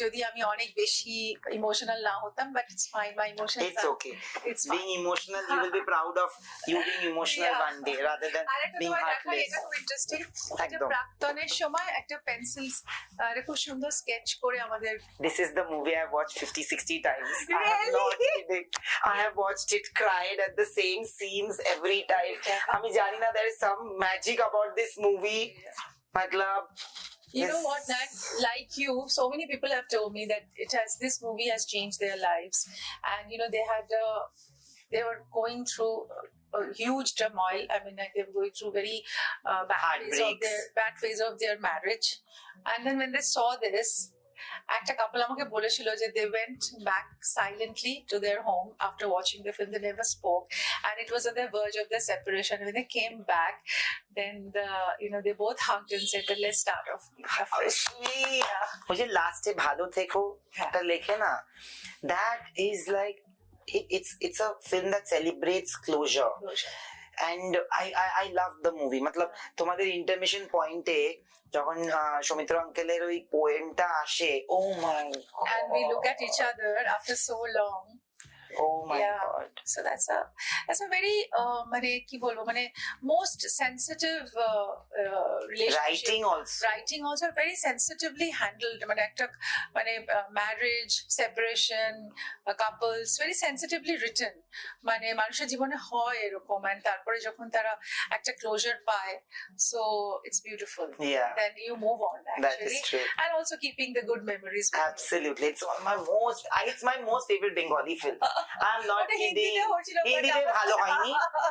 Speaker 2: যদি আমি অনেক বেশি ইমোশনাল না হতাম, but it's fine, my emotions
Speaker 1: it's okay,
Speaker 2: it's
Speaker 1: being emotional, you will be proud of you being emotional one day rather than being heartless.
Speaker 2: এটা খুব interesting, একটা প্রাক্তনের সময় একটা পেন্সিলস খুব সুন্দর স্কেচ করে আমাদের,
Speaker 1: this is the movie I have watched 50-60 times.
Speaker 2: Really?
Speaker 1: I have not kidding. I have watched it, cried at the same scenes every time. আমি জানি না, there is some magic about this movie. Matlab,
Speaker 2: you know what, Nat, like you, so many people have told me that this movie has changed their lives, and they were going through a huge turmoil. I mean, like they were going through very bad phase of their marriage, and then when they saw this, একটা couple আমাকে বলেছিল যে they went back silently to their home after watching the film. They never spoke, and it was at the verge of their separation. When they came back, then they both hugged and said that let's start off afresh.
Speaker 1: ওই যে লাস্টে ভালো থেকো একটা লেখে না, that is like it's a film that celebrates closure. And I love the movie. मतलब তোমাদের ইন্টারমিশন পয়েন্টে যখন সৌমিত্র আঙ্কেলের ওই পোয়েমটা আসে, oh my god,
Speaker 2: and we look at each other after so long.
Speaker 1: Oh my god.
Speaker 2: So that's a very কি বলবো, most sensitive relationship. Writing also very sensitively handled. একটা marriage, separation, couples, very sensitively written. মানুষের জীবনে হয় এরকম, and তারপরে যখন তারা একটা closure পায়, so it's beautiful.
Speaker 1: Yeah.
Speaker 2: Then you move on actually.
Speaker 1: That is true.
Speaker 2: And also keeping the good memories.
Speaker 1: Absolutely. It's my most favorite Bengali film. I'm not kidding.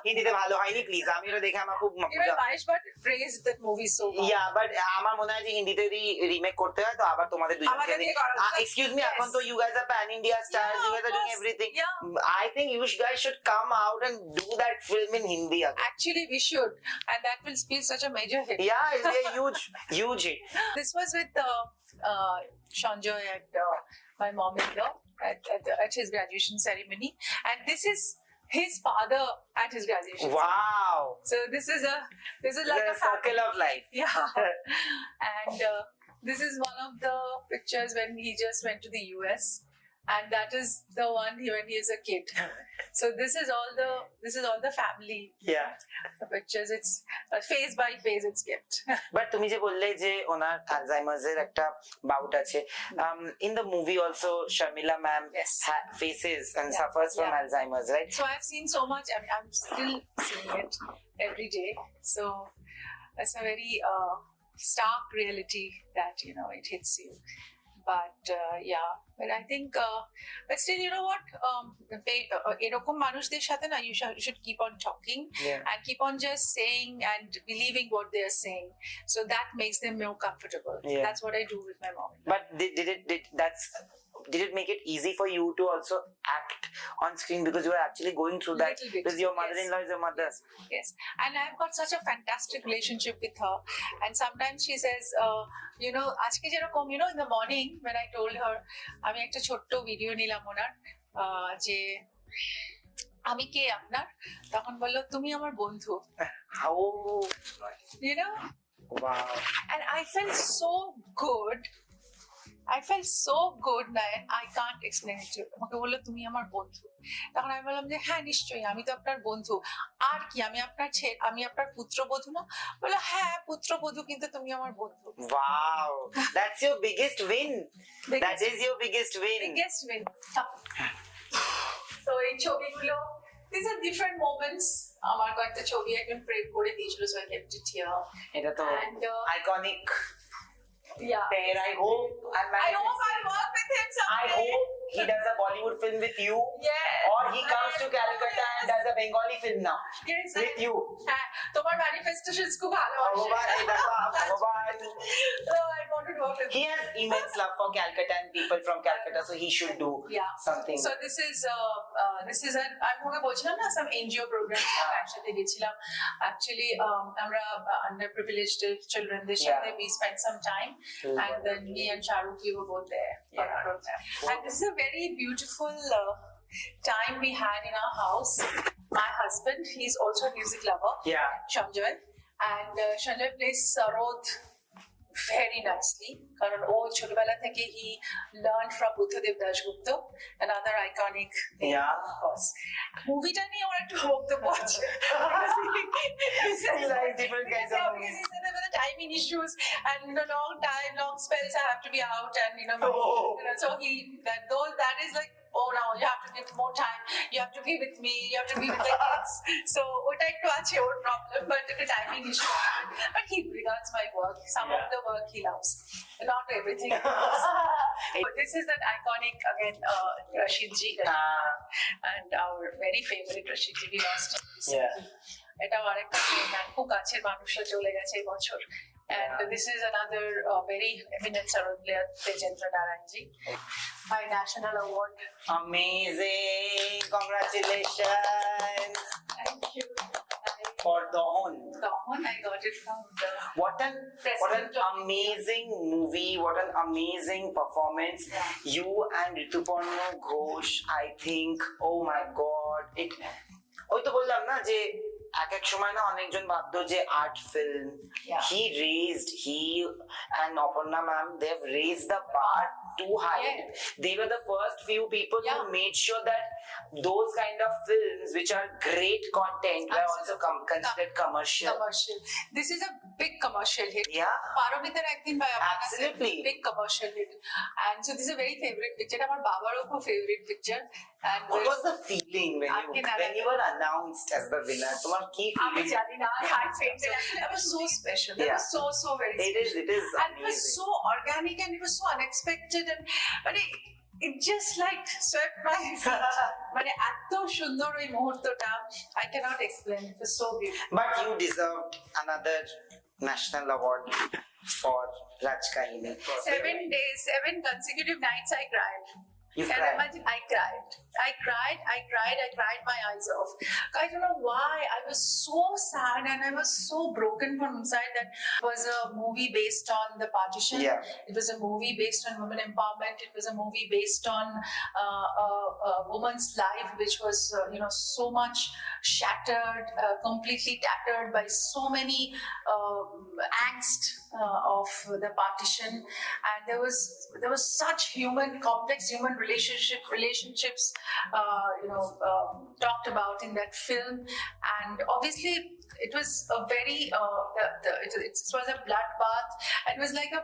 Speaker 1: হিন্দিতে ভালো হয়নি প্লিজ, আমি এটা দেখে আমার খুব
Speaker 2: praised that movie so much.
Speaker 1: Yeah, but আমার মনে হয় যে হিন্দিতে রিমেক করতে হয়, তো আবার তোমাদের দুজনকে excuse me, এখন তো you guys are pan India stars, you guys are doing everything. I think you guys should come out and do that film in Hindi again.
Speaker 2: Actually we should, and that will be such a major hit.
Speaker 1: Yeah, it'll be a huge hit.
Speaker 2: This was with Sanjoy and my mom-in-law at his graduation ceremony, and this is his father at his graduation.
Speaker 1: Wow.
Speaker 2: So this is like a
Speaker 1: circle of life.
Speaker 2: Yeah. And this is one of the pictures when he just went to the US, and that is the one when he is a kid. So this is all the family.
Speaker 1: Yeah.
Speaker 2: The pictures, it's phase by phase it's kept.
Speaker 1: But তুমি যে বললে যে ওনার Alzheimer's এর একটা bout আছে, in the movie also Sharmila ma'am faces and suffers from Alzheimer's, right?
Speaker 2: So I've seen so much. I mean, I'm still seeing it every day. So it's a very stark reality that it hits you. But yeah, but I think, but still, you know what? এরকম মানুষদের সাথে না, you should keep on talking and keep on just saying and believing what they are saying. So that makes them more comfortable. That's what I do with my mom.
Speaker 1: But did it make it easy for you to also act on screen, because you were actually going through that? Because your mother-in-law is your mother.
Speaker 2: Yes. And I've got such a fantastic relationship with her. And sometimes she says, you know, আজকে যেরকম, you know, in the morning when I told her, আমি একটা ছোট্ট video নিলাম ওনার, যে আমি কে আপনার, তখন বললো তুমি আমার বন্ধু।
Speaker 1: How?
Speaker 2: You know?
Speaker 1: Wow.
Speaker 2: And I felt so good. Nayan, I can't explain it to you. আমাকে বললো তুমি আমার বন্ধু। তখন আমি বললাম যে হ্যাঁ নিশ্চয়ই, আমি তো আপনার বন্ধু। আর কি, আমি আপনার পুত্রবধূ না? বললো হ্যাঁ পুত্রবধূ, কিন্তু তুমি আমার বন্ধু।
Speaker 1: Wow, that's your biggest win. That is your biggest win.
Speaker 2: So এই ছবিগুলো, these are different moments. আমার কয়েকটা ছবি একজন ফ্রেম করে দিয়েছিল, so I kept it here.
Speaker 1: এটা তো iconic.
Speaker 2: Yeah.
Speaker 1: There, I hope I
Speaker 2: work with him someday.
Speaker 1: I hope he does a Bollywood film with you.
Speaker 2: Yeah.
Speaker 1: Or he comes to Calcutta and does a Bengali film now.
Speaker 2: Yes.
Speaker 1: With you.
Speaker 2: তোমার manifestations খুব ভালো আছে। So I want to work with him.
Speaker 1: He has immense love for Calcutta and people from Calcutta, so he should do something.
Speaker 2: So this is an, আমি ওকে বলছিলাম না, some NGO program একসাথে গেছিলাম। Actually, আমরা underprivileged childrenদের সাথে we spent some time, and then me and Shah Rukh, we were both there for a program. And this is a very beautiful time we had in our house. My husband, he's also a music lover. Sanjay. And Sanjay plays sarod very nicely. কারণ ও ছোটবেলা থেকে he learned from Buddhadev Dasgupta, another iconic thing, of course. Movie-টা নিয়ে ওর একটু বক্তব্য আছে।
Speaker 1: He likes different kinds of movies.
Speaker 2: He said there were the timing issues, and long spells I have to be out, and you know, so that is like, oh no, you have to give more time, you have to be with me, you have to be with the kids. So ওটা একটু আছে ওর problem, but the timing issue. But he regards my work, some of the work he loves, not everything. But this is that iconic, again, Rashid ji, and our very favorite Rashid ji, we lost him recently. এটাও আরেকটা খুব কাছের মানুষরা চলে গেছে এই বছর। And this is another very eminent sarod player, Tejendra Narayanji, my national award.
Speaker 1: Amazing! Congratulations!
Speaker 2: Thank you.
Speaker 1: For Dawn.
Speaker 2: I got it from the
Speaker 1: What an amazing movie, what an amazing performance. You and Rituporno Ghosh, I think, oh my god, ওই তো বললাম না যে এক সময় না অনেকজন ভাবতো যে art film, he and Aparna ma'am, they've raised the bar too high. They were the first few people who made sure that those kind of films which are great content were also considered commercial.
Speaker 2: This is a big commercial hit. Paramitar Ekdin by
Speaker 1: Absolutely.
Speaker 2: Big commercial hit. And so this is a very favorite picture. Amar babarও খুব favorite picture. And
Speaker 1: what was the feeling when you were announced as the winner? তোমার কি feeling?
Speaker 2: That was so special. That was so very special.
Speaker 1: It is
Speaker 2: and it was so organic, and it was so unexpected, and but it just like swept my feet. মানে এত সুন্দর ওই মুহূর্তটা, I cannot explain. It was so beautiful.
Speaker 1: But you deserved another national award for Rajkahini.
Speaker 2: 7 days, 7 consecutive nights I cried.
Speaker 1: You
Speaker 2: can
Speaker 1: cried?
Speaker 2: imagine, I cried my eyes off. I don't know why. I was so sad and I was so broken from inside. That was a movie based on the partition. It was a movie based on women empowerment. It was a movie based on a woman's life, which was so much shattered, completely tattered by so many angst of the partition. And there was such complex human relationships talked about in that film. And obviously it was a very it was a bloodbath. It was like a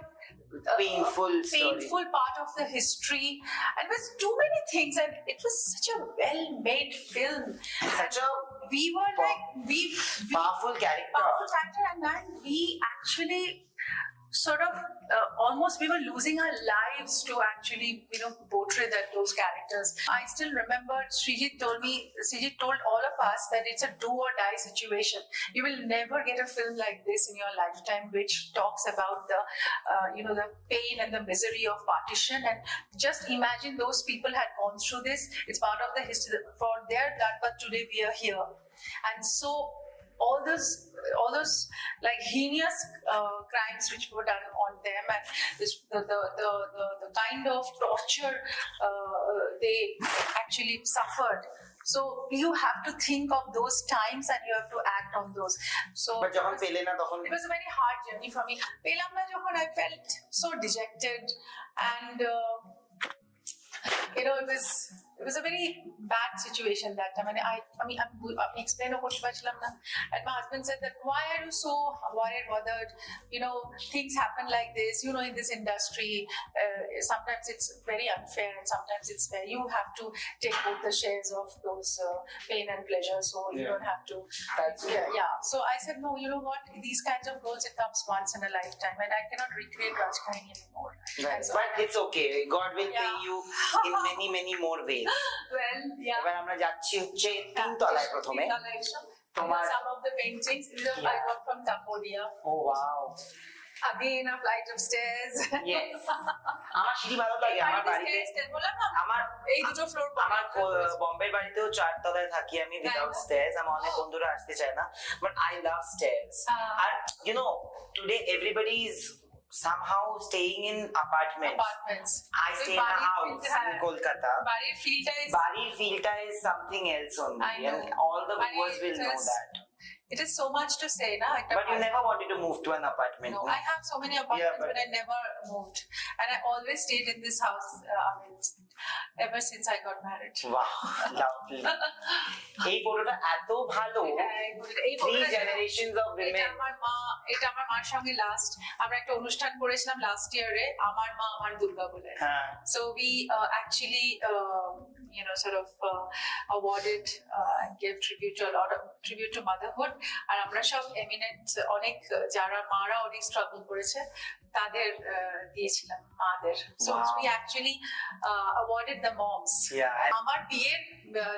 Speaker 2: painful part of the history, and it was too many things, and it was such a well-made film. We were powerful character, and then we actually sort of almost we were losing our lives to actually, portray those characters. I still remember Srijit told all of us that it's a do or die situation. You will never get a film like this in your lifetime which talks about the the pain and the misery of partition. And just imagine those people had gone through this. It's part of the history. For their bloodbath today we are here. And so all those like heinous crimes which were done on them, and the kind of torture they actually suffered. So you have to think of those times and you have to act on those. So
Speaker 1: but যখন পেলে না তখন
Speaker 2: it was a very hard journey for me. পেলাম না যখন I felt so dejected, and it was a very bad situation that time. And I explained করতে পারছিলাম না. And my husband said that, why are you so worried, bothered? Things happen like this. In this industry, sometimes it's very unfair and sometimes it's fair. You have to take both the shares of those pain and pleasure. So you don't have to. Yeah. So I said, no, you know what? These kinds of roles, it comes once in a lifetime, and I cannot recreate Rajkahini anymore.
Speaker 1: Right. So but it's okay. God will pay you in many, many more ways.
Speaker 2: Well, yeah.
Speaker 1: এবার আমরা যাচ্ছি হচ্ছে 3 তলায় প্রথমে
Speaker 2: তোমার some of the paintings I got from Cambodia.
Speaker 1: Oh wow.
Speaker 2: Again a flight of stairs.
Speaker 1: Yes. আমার সিঁড়ি ভালো লাগে আমার বাড়িতে আমার
Speaker 2: এই দুটো ফ্লোর
Speaker 1: আমার বোম্বের বাড়িতেও 4 তলায় থাকি আমি উইদাউট স্টেয়ার্স আমার অনেক বন্ধুরা আসতে চায় না বাট আই লাভ স্টেয়ার্স আর today everybody is somehow staying in apartments. I stay in a house in Kolkata. Barir filta is something else only, and all the viewers will know that.
Speaker 2: It is so much to say, na?
Speaker 1: But you never wanted to move to an apartment.
Speaker 2: No, I have so many apartments, but I never moved, and I always stayed in this house. Ever since I got married.
Speaker 1: Wow, lovely. এই ফটোটা এত ভালো। Three generations of women.
Speaker 2: এটা আমার মার সঙ্গে last আমরা একটা অনুষ্ঠান করেছিলাম লাস্ট ইয়ারে আমার মা আমার দুর্গা বলে। So we actually sort of awarded and gave tribute to a lot of tribute to motherhood. আর আমরা সব eminent অনেক যারা মারা অনেক স্ট্রাগল করেছে তাদের দিয়েছিলাম মাদের। So we actually awarded the moms. আমার বিয়ের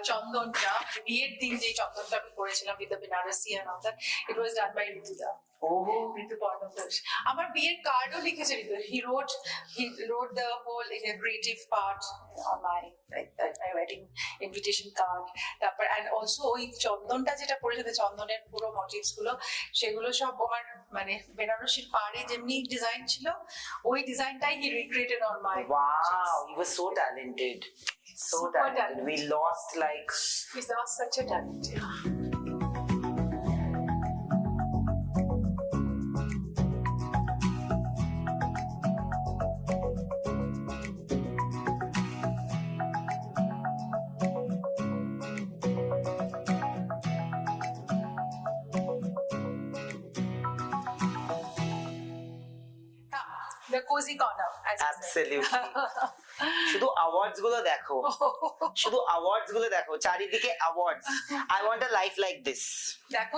Speaker 2: চন্দনটা বিয়ের দিন যে চন্দনটা আমি করেছিলাম with the Banarasi and all that, it was done by Ritu. Rituporno Ghosh. আমার বিয়ের কার্ডও লিখেছে Ritu. He wrote the whole creative part on my wedding invitation card. তারপর and also ওই চন্দনটা যেটা পড়েছে চন্দনের পুরো মোটিভস গুলো সেগুলো সব আমার মানে বেনারসির পাড়ে যেমনি ডিজাইন ছিল ওই ডিজাইনটাই he recreated on my
Speaker 1: wow he was so talented so talented. We lost
Speaker 2: such a talent. The cozy corner, as
Speaker 1: absolutely. শুধু অ্যাওয়ার্ডস গুলো দেখো চারিদিকে awards I want a life like this
Speaker 2: দেখো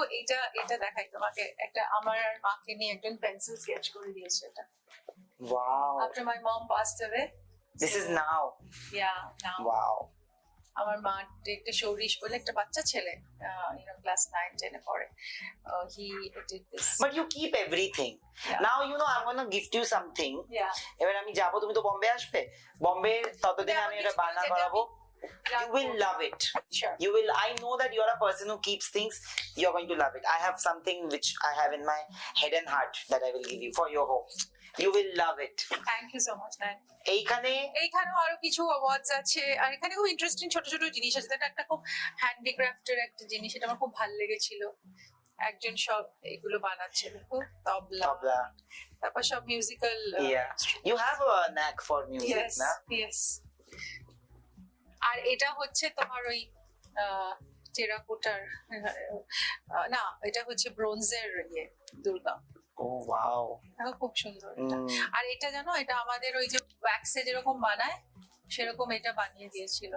Speaker 2: এটা দেখাই তোমাকে একটা আমার আর মাকে নিয়ে একজন পেন্সিল স্কেচ করে দিয়েছে এটা
Speaker 1: wow
Speaker 2: after my mom passed away
Speaker 1: this is now wow
Speaker 2: আমার মা একটা শৌরিশ বলে একটা বাচ্চা ছেলে ক্লাস 9-10 এ পড়ে he did this
Speaker 1: but you keep everything now I'm going to gift you something এবার আমি যাব তুমি তো বোম্বে আসবে বোম্বে ততদিন আমি এটা বানা করাবো you will love it
Speaker 2: sure
Speaker 1: you will I know that you're a person who keeps things you're going to love it I have something which I have in my head and heart that I will give you for your home you will love it
Speaker 2: thank you so much man
Speaker 1: এইখানেও
Speaker 2: আরো কিছু awards আছে আর এখানে খুব interesting ছোট ছোট জিনিস আছে একটা খুব হ্যান্ডিক্রাফটের একটা জিনিস এটা আমার খুব ভালো লেগেছিল একজন সব এগুলো বানাচ্ছিল তবলা তারপর সব musical
Speaker 1: you have a knack for music না
Speaker 2: yes আর এটা হচ্ছে তোমার ওই টেরাকোটার না এটা হচ্ছে ব্রোঞ্জের দুর্গা
Speaker 1: oh wow
Speaker 2: খুব সুন্দর আর এটা জানো এটা আমাদের ওই যে ওয়্যাক্সে যেরকম বানায় সেরকম এটা বানিয়ে দিয়েছিল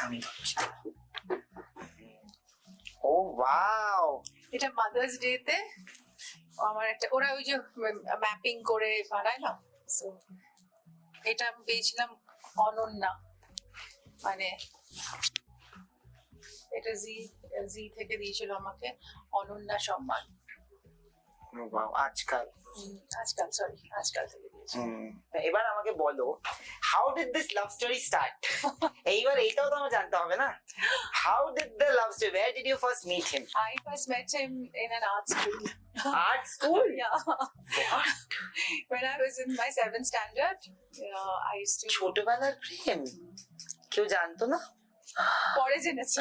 Speaker 1: আমি oh wow
Speaker 2: এটা মাদার্স ডে তে আমার একটা ওরা ওই যে ম্যাপিং করে বানায় না, সো এটা আমি পেয়েছিলাম অনন্যা, মানে এটা জি থেকে দিয়েছিল আমাকে অনন্যা সম্মান।
Speaker 1: আজকাল
Speaker 2: থেকে দিয়েছিল।
Speaker 1: এবার আমাকে বলো, how did this love story start? এইবার এইটাও তো আমার জানতে হবে না। How did the love story, where did you first meet him?
Speaker 2: I first met him in an art school.
Speaker 1: Art school?
Speaker 2: Yeah. When I was in my 7th standard, I used to...
Speaker 1: ছোটবেলার প্রেম কেউ জানতো না?
Speaker 2: পরে জেনেছি।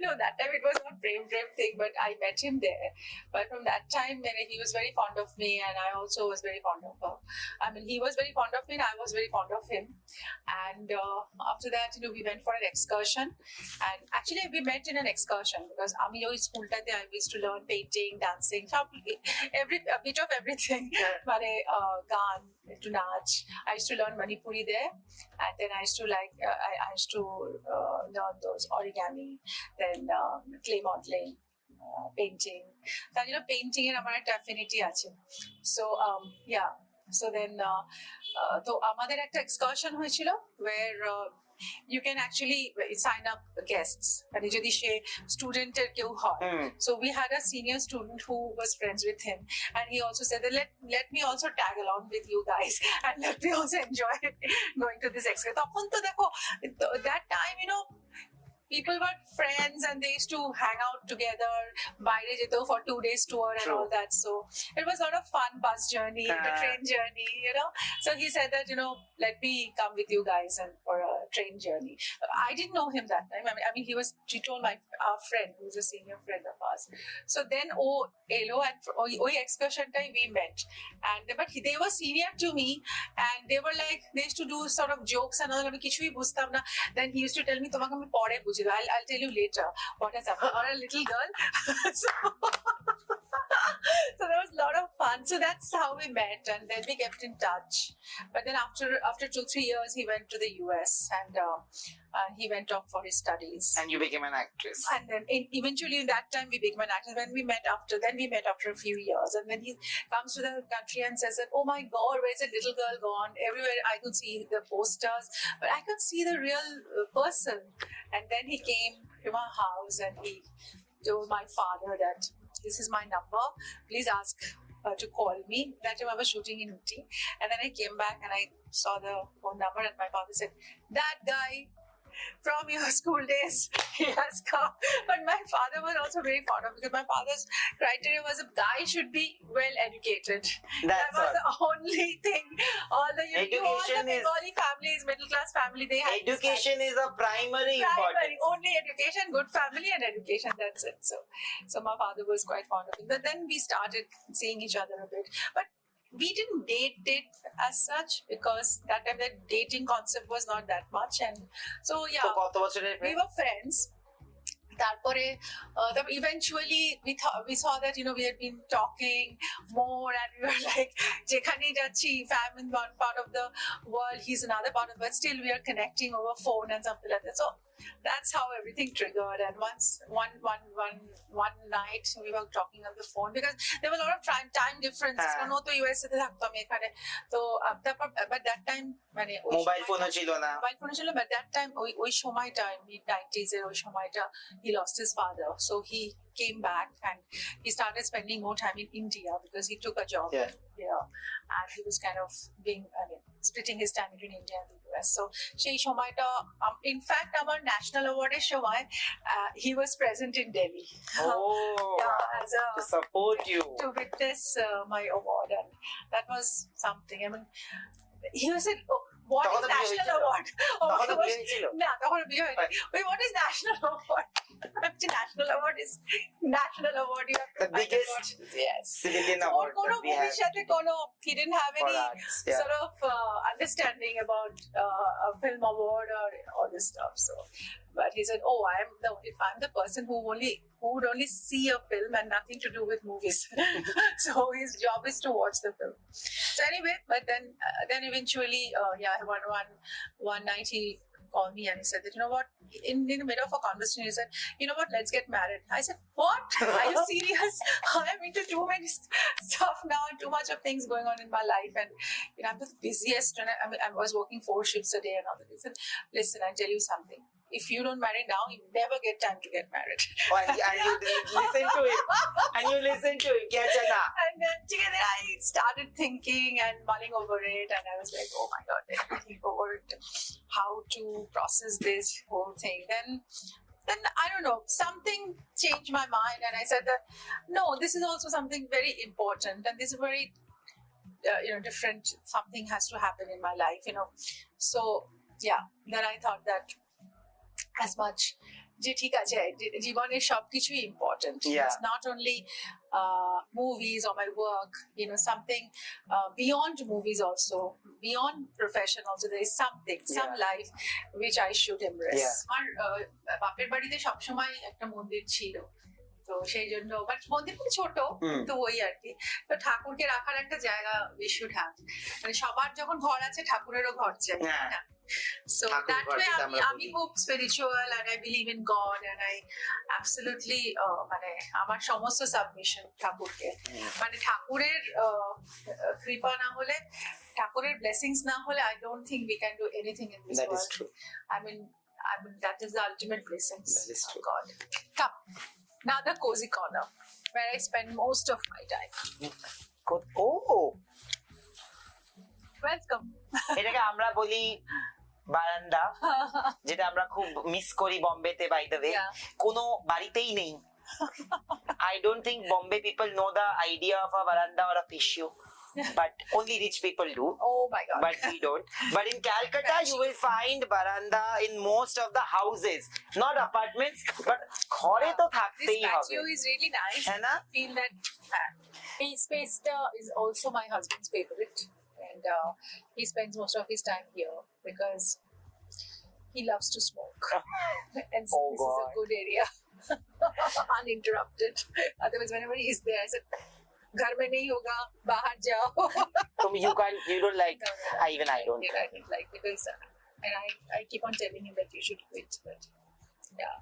Speaker 2: No, that time it was not prem thing, but I met him there. But from that time, he was very fond of me, and I also was very fond of her. I mean, he was very fond of me, and I was very fond of him. And after that, we went for an excursion. And actually, we met in an excursion because আমি ওই স্কুলটাতে I used to learn painting, dancing, a bit of everything. মানে গান, একটু নাচ. I used to learn Manipuri there, and then I used to I used to learn those origami, then clay modeling, painting. তার জন্য painting এর আমার একটা affinity আছে। সো so then তো আমাদের একটা এক্সকারশন হয়েছিল where you can actually sign up guests, মানে যদি সে স্টুডেন্টের কেউ হয়। So we had a senior student who was friends with him, and he also said that let me also tag along with you guys and let me also enjoy going to this excursion. তখন তো দেখো, that time people were friends and they used to hang out together, বাইরে যেত for 2 days tour and all that. So it was a lot of fun, bus journey, the train journey, So he said that, let me come with you guys and for a train journey. I didn't know him that time. I mean, he told our friend, who was a senior friend of ours. So then, Elo and ওই excursion time we met. But they were senior to me, and they were like, they used to do sort of jokes and all. আমি কিছুই বুঝতাম না. Then he used to tell me, তোমাকে আমি পরে বুঝিয়ে দেব. I'll tell you later what has happened. Or a little girl. So there was a lot of fun. So that's how we met, and then we kept in touch. But then after 2-3 years, he went to the US, and he went off for his studies.
Speaker 1: And you became an actress.
Speaker 2: And then eventually, in that time, we became an actress. When we met after a few years, and then he comes to the country and says that, oh my God, where's the little girl gone? Everywhere I could see the posters, but I could see the real person. And then he came to my house and he told my father that this is my number. Please ask to call me. That time I was shooting in Uti. And then I came back and I saw the phone number, and my father said, that guy from your school days, he has come. But my father was also very fond of, because my father's criteria was a guy should be well educated. That was the only thing. All the Bengali families, middle class family, they had
Speaker 1: education is a primary importance.
Speaker 2: Only education, good family and education, that's it. So my father was quite fond of him. But then we started seeing each other a bit. But we didn't date as such, because that time the dating concept was not that much, and so we were friends. তারপরে eventually we saw that we had been talking more, and we were like, যেখানেই যাচ্ছি, if I'm in one part of the world, he's another part of it, but still we are connecting over phone and something like that. So that's how everything triggered. And once one night we were talking on the phone, because there were a lot of time differences. ও তো US এ থাকতো, আমি এখানে তো, তারপর but that time মানে
Speaker 1: mobile ফোনও ছিল না,
Speaker 2: but that time ওই সময়টা mid-90s এর ওই সময়টা he lost his father, so he came back and he started spending more time in India because he took a job here, and he was kind of splitting his time between India and the US. So সেই সময়টা, in fact, আমার national award এর সময় he was present in Delhi.
Speaker 1: To support you,
Speaker 2: to witness my award, and that was something. I mean, he said, what is national award? তখন বিয়ে হয়নি। Wait, what is national award? National award is national award. You have
Speaker 1: the biggest civilian award.
Speaker 2: He didn't have any sort of understanding about a film award or all this stuff. So, but he said, "Oh, I'm the person who would only see a film and nothing to do with movies." So his job is to watch the film. So anyway, but then eventually, one night he called me and he said that, you know what, in the middle of a conversation, he said, you know what, let's get married. I said, what? Are you serious? I'm into too many stuff now, too much of things going on in my life. And, you know, I'm the busiest. And I was working 4 shifts a day and all that. He said, listen, I'll tell you something. If you don't marry now, you never get time to get married.
Speaker 1: Oh, and you listen to it. And you listen to it. Kya chana?
Speaker 2: And then I started thinking and mulling over it. And I was like, oh my God, let me think over it. How to process this whole thing. Then I don't know, something changed my mind. And I said that, no, this is also something very important. And this is very, different. Something has to happen in my life, So, yeah, then I thought that as much যে ঠিক আছে জীবনের সবকিছুই important. It's not only movies or my work, something beyond movies also, beyond profession also. There is something, some life which I should embrace. আমার বাপের বাড়িতে সবসময় একটা মন্দির ছিল, তো সেই জন্য বাট মন্দির খুব ছোট, তো ওই আর কি। তো ঠাকুরকে রাখার একটা জায়গা we should have, মানে সবার যখন ঘর আছে ঠাকুরেরও ঘর চাই, না? So that way আমি খুব spiritual and I believe in God and I absolutely মানে আমার সমস্ত সাবমিশন ঠাকুরকে, মানে ঠাকুরের কৃপা না হলে, ঠাকুরের blessings না হলে I don't think we can do anything in this world.
Speaker 1: That is true.
Speaker 2: I mean that is the ultimate blessings
Speaker 1: of
Speaker 2: God. Come, now the cozy corner where I spend most of my time.
Speaker 1: Oh,
Speaker 2: welcome.
Speaker 1: এটাকে আমরা বলি বারান্দা, যেটা আমরা খুব miss করি বোম্বেতে, by the way. কোনো বাড়িতেই নেই। I don't think Bombay people know the idea of a veranda or a patio, but only rich people do.
Speaker 2: Oh my God.
Speaker 1: But we don't. But in Calcutta, you will find veranda in most of the houses, not apartments, but ঘরে তো থাকতেই হবে।
Speaker 2: This patio is really nice.
Speaker 1: And I
Speaker 2: feel that space is also my husband's favorite. And he spends most of his time here because he loves to smoke. And so this is a good area. Uninterrupted. Otherwise, whenever he's there, I said, "Ghar mein nahi hoga, bahar jao."
Speaker 1: So you don't like.
Speaker 2: No.
Speaker 1: Even I don't.
Speaker 2: I don't like because, and I keep on telling him that you should quit, but yeah.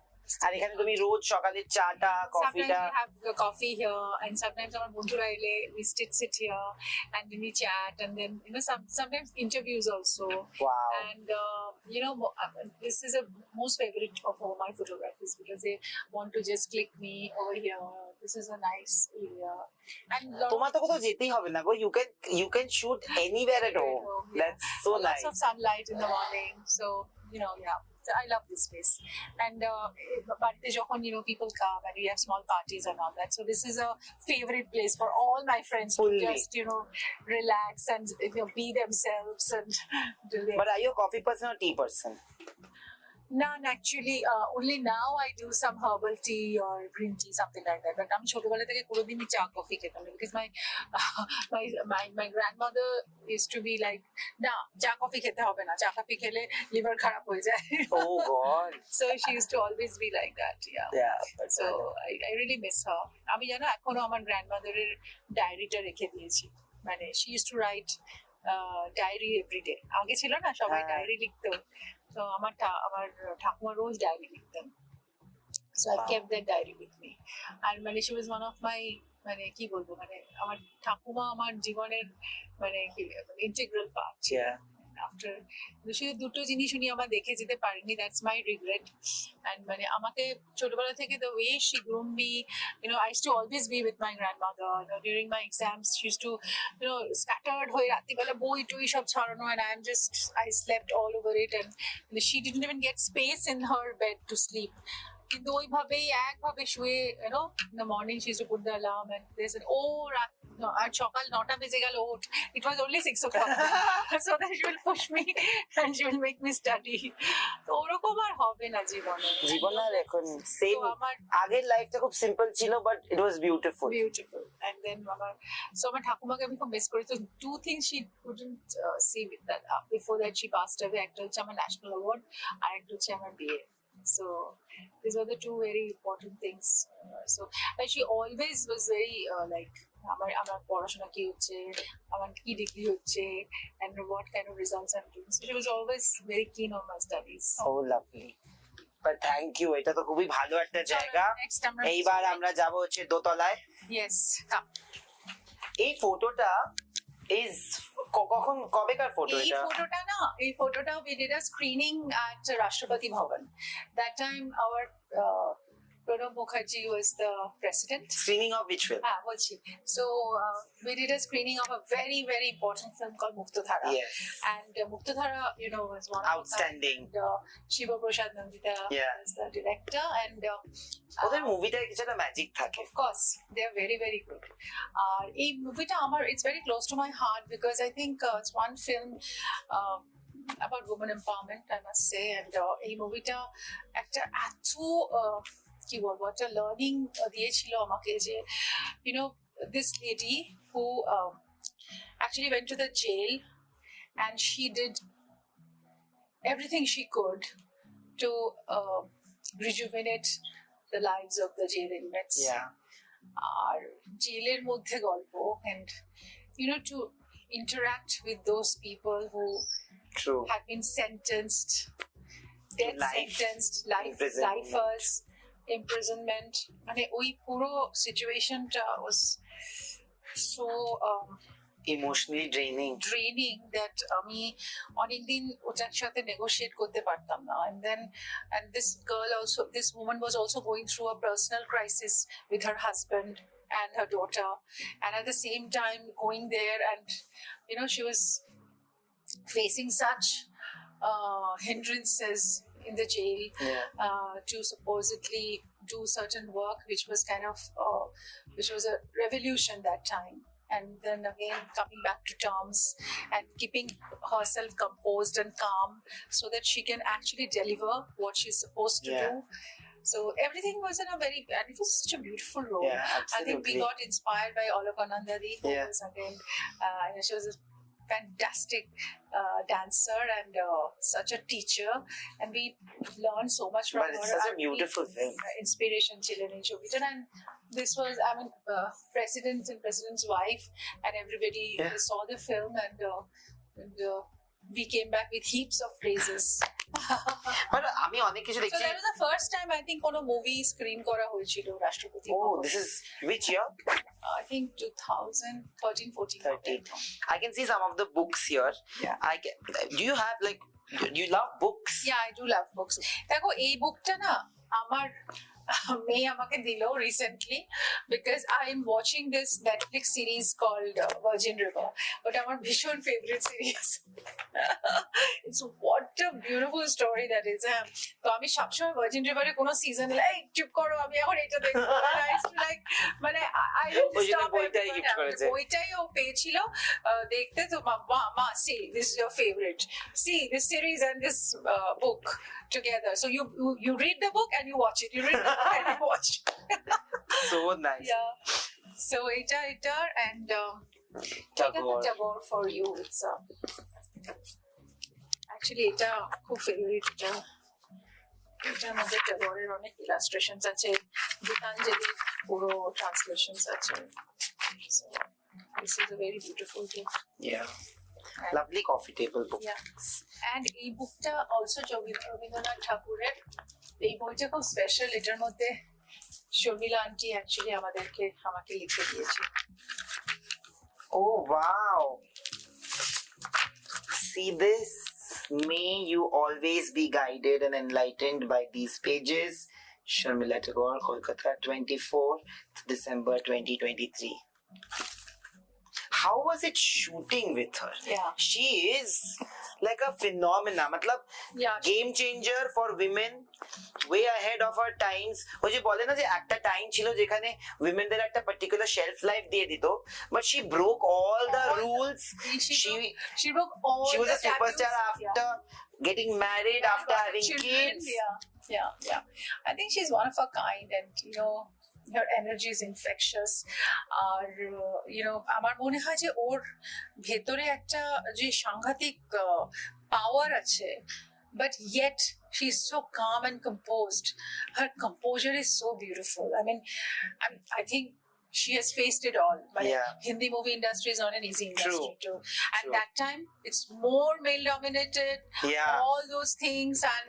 Speaker 1: আর এখানে তুমি রোজ সকালে চাটা, কফিটা।
Speaker 2: Sometimes we have the coffee here, and sometimes our bondhura ele we sit here, and then we chat, and then sometimes interviews also.
Speaker 1: Wow.
Speaker 2: And this is a most favorite of all my photographies because they want to just click me over here. This is a nice area, and
Speaker 1: তোমার তো কোথাও যেতেই হবে না গো, you can shoot anywhere at home. That's so nice.
Speaker 2: Lots of sunlight in the morning, so yeah. So I love this space, and baড়িতে যখন people come and we have small parties and all that, so this is a favorite place for all my friends to just relax and be themselves and do their.
Speaker 1: But are you a coffee person or tea person?
Speaker 2: None actually. Only now I do some herbal tea or green tea, something like that. But আমি ছোটবেলা থেকে কোনোদিনই চা coffee খেতাম না because my grandmother used to be like, না চা coffee খেতে হবে না, চা কফি খেলে লিভার খারাপ হয়ে যায়.
Speaker 1: Oh God.
Speaker 2: So she used to always be like that.
Speaker 1: Yeah.
Speaker 2: So I really miss her. আমি জানো এখনো আমার গ্র্যান্ডমাদারের ডায়েরিটা রেখে দিয়েছি, মানে she used to write diary every day. আগে ছিল না সবাই ডায়েরি লিখতো, তো আমার ঠাকুমা রোজ ডায়েরি লিখতেন, so I kept that diary with me. And মানে she was one of my, মানে কি বলবো, মানে আমার ঠাকুমা আমার জীবনের মানে কি integral part.
Speaker 1: Yeah.
Speaker 2: After শুধু দুটো জিনিস উনি আমার দেখে যেতে পারেনি, that's my regret. And মানে আমাকে ছোটবেলা থেকে the way she groomed me, I used to always be with my grandmother. During my exams she used to scattered হয়ে রাত্রিবেলা বই টই সব ছড়ানো, and I slept all over it, and she didn't even get space in her bed to sleep. কিন্তু ওইভাবেই একভাবে শুয়ে in the morning she used to put the alarm and they said, আর সকাল 9টা বেজে গেল ওঠ, it was only 6 o'clock. So that she will push me and she will make me study. তো ওরকম আর হবে না জীবন
Speaker 1: আর এখন সেম, আগের লাইফটা খুব সিম্পল ছিল but it was beautiful.
Speaker 2: And then আমার ঠাকুমাকে আমি খুব মিস করি। তো 2 things she couldn't see with that before that she passed away. একটা হচ্ছে আমার ন্যাশনাল অ্যাওয়ার্ড, আর একটা হচ্ছে আমার বিয়ে। So these were the 2 very important things. So and she always was very আমার পড়াশোনা কি হচ্ছে, আমার কি ডিগ্রি হচ্ছে, and what kind of results I'm doing. So she was always very keen on my studies.
Speaker 1: Oh, lovely. But thank you. এটা তো খুবই ভালো একটা জায়গা।
Speaker 2: Next আমরা
Speaker 1: এইবার আমরা যাব হচ্ছে দোতলায়।
Speaker 2: Yes, come.
Speaker 1: এই ফটোটা is কবেকার ফটো এটা?
Speaker 2: এই ফটোটা we did a screening at Rashtrapati Bhavan. That time our Pranab Mukherjee was the president.
Speaker 1: Screening of which film?
Speaker 2: So we did a screening of a very, very important film called Muktadhara.
Speaker 1: Yes.
Speaker 2: And Muktadhara, was one
Speaker 1: Outstanding.
Speaker 2: of the Shiva Prasad Nandita is the director. And
Speaker 1: ওদের মুভিটায় কিছু একটা magic থাকে।
Speaker 2: Of course, they are very, very good. এই মুভিটা it's very close to my heart because I think it's one film about women empowerment, I must say. And এই মুভিটা একটা এত কি বলবো, একটা লার্নিং দিয়েছিল আমাকে যে this lady who actually went to the jail and she did everything she could to rejuvenate the lives of the jail inmates. আর জেলের মধ্যে গল্প and to interact with those people who had been sentenced, death sentenced, lifers, imprisonment. মানে ওই পুরো সিচুয়েশনটা was so
Speaker 1: emotionally draining
Speaker 2: that আমি অনেকদিন ওটার সাথে negotiate করতে পারতাম না, and this woman was also going through a personal crisis with her husband and her daughter, and at the same time going there and she was facing such hindrances in the jail to supposedly do certain work which was which was a revolution that time, and then again coming back to terms and keeping herself composed and calm so that she can actually deliver what she's supposed to do. So everything was and it was such a beautiful role.
Speaker 1: Absolutely.
Speaker 2: I think we got inspired by Olakanandari, who was again she was a fantastic dancer and such a teacher, and we learned so much from her.
Speaker 1: But it's such a beautiful film.
Speaker 2: Inspiration children in Chobitan, and this was president and president's wife and everybody saw the film and we came back with heaps of praises.
Speaker 1: But আমি অনেক কিছু দেখছি।
Speaker 2: So that was the first time I think কোনো movie screen করা হয়েছিল Rashtrapati.
Speaker 1: This is which year?
Speaker 2: I think 2013-14.
Speaker 1: I can see some of the books here. Do you have do you love books?
Speaker 2: Yeah, I do love books. দেখো এই বুকটা না আমার মেয়ে আমাকে দিল recently because I am watching this Netflix series called Virgin River. But আমার ভীষণ favorite series. It's what a beautiful story that is. তো আমি সবসময় Virgin River এর কোনো সিজন এলে এই চুপ করো আমি এখন এটা দেখবো। মানে I didn't stop বইটাই ও পেয়েছিল দেখতে, তো মা see this is your favorite, see this series and this book together, so you read the book and you watch it, you read the book and you watch it.
Speaker 1: So nice.
Speaker 2: So এটা and Tagore for you. It's actually এটা খুব favorite এটার মধ্যে Tagoreর অনেক illustrations আছে, গীতাঞ্জলির পুরো translations আছে. So this is a very beautiful book.
Speaker 1: Lovely coffee table book.
Speaker 2: And এই বুকটা also রবীন্দ্রনাথ ঠাকুরের, এই বইটা খুব স্পেশাল, এটার মধ্যে শর্মিলা আন্টি অ্যাকচুয়ালি আমাকে লিখে দিয়েছে।
Speaker 1: Oh wow, see this, may you always be guided and enlightened by these pages. Sharmila Tagore, Kolkata, 24th December 2023. How was it shooting with her? She is like a phenomena. Matlab, game changer for women, way ahead of her times. ওই যে বলে না যে একটা time ছিল যেখানে womenদের একটা particular shelf life দিয়ে দিত, but she broke all the rules.
Speaker 2: She broke all.
Speaker 1: She was a superstar after getting married, after having kids.
Speaker 2: I think she's one of a kind, and her energy is infectious. আর আমার মনে হয় যে ওর ভেতরে একটা যে সাংঘাতিক পাওয়ার আছে, but yet she's so calm and composed. Her composure is so beautiful. I mean, I think she has faced it all. But
Speaker 1: Yeah.
Speaker 2: Hindi movie industry is not an easy industry too. And
Speaker 1: True.
Speaker 2: that time it's more male dominated.
Speaker 1: Yeah.
Speaker 2: All those things, and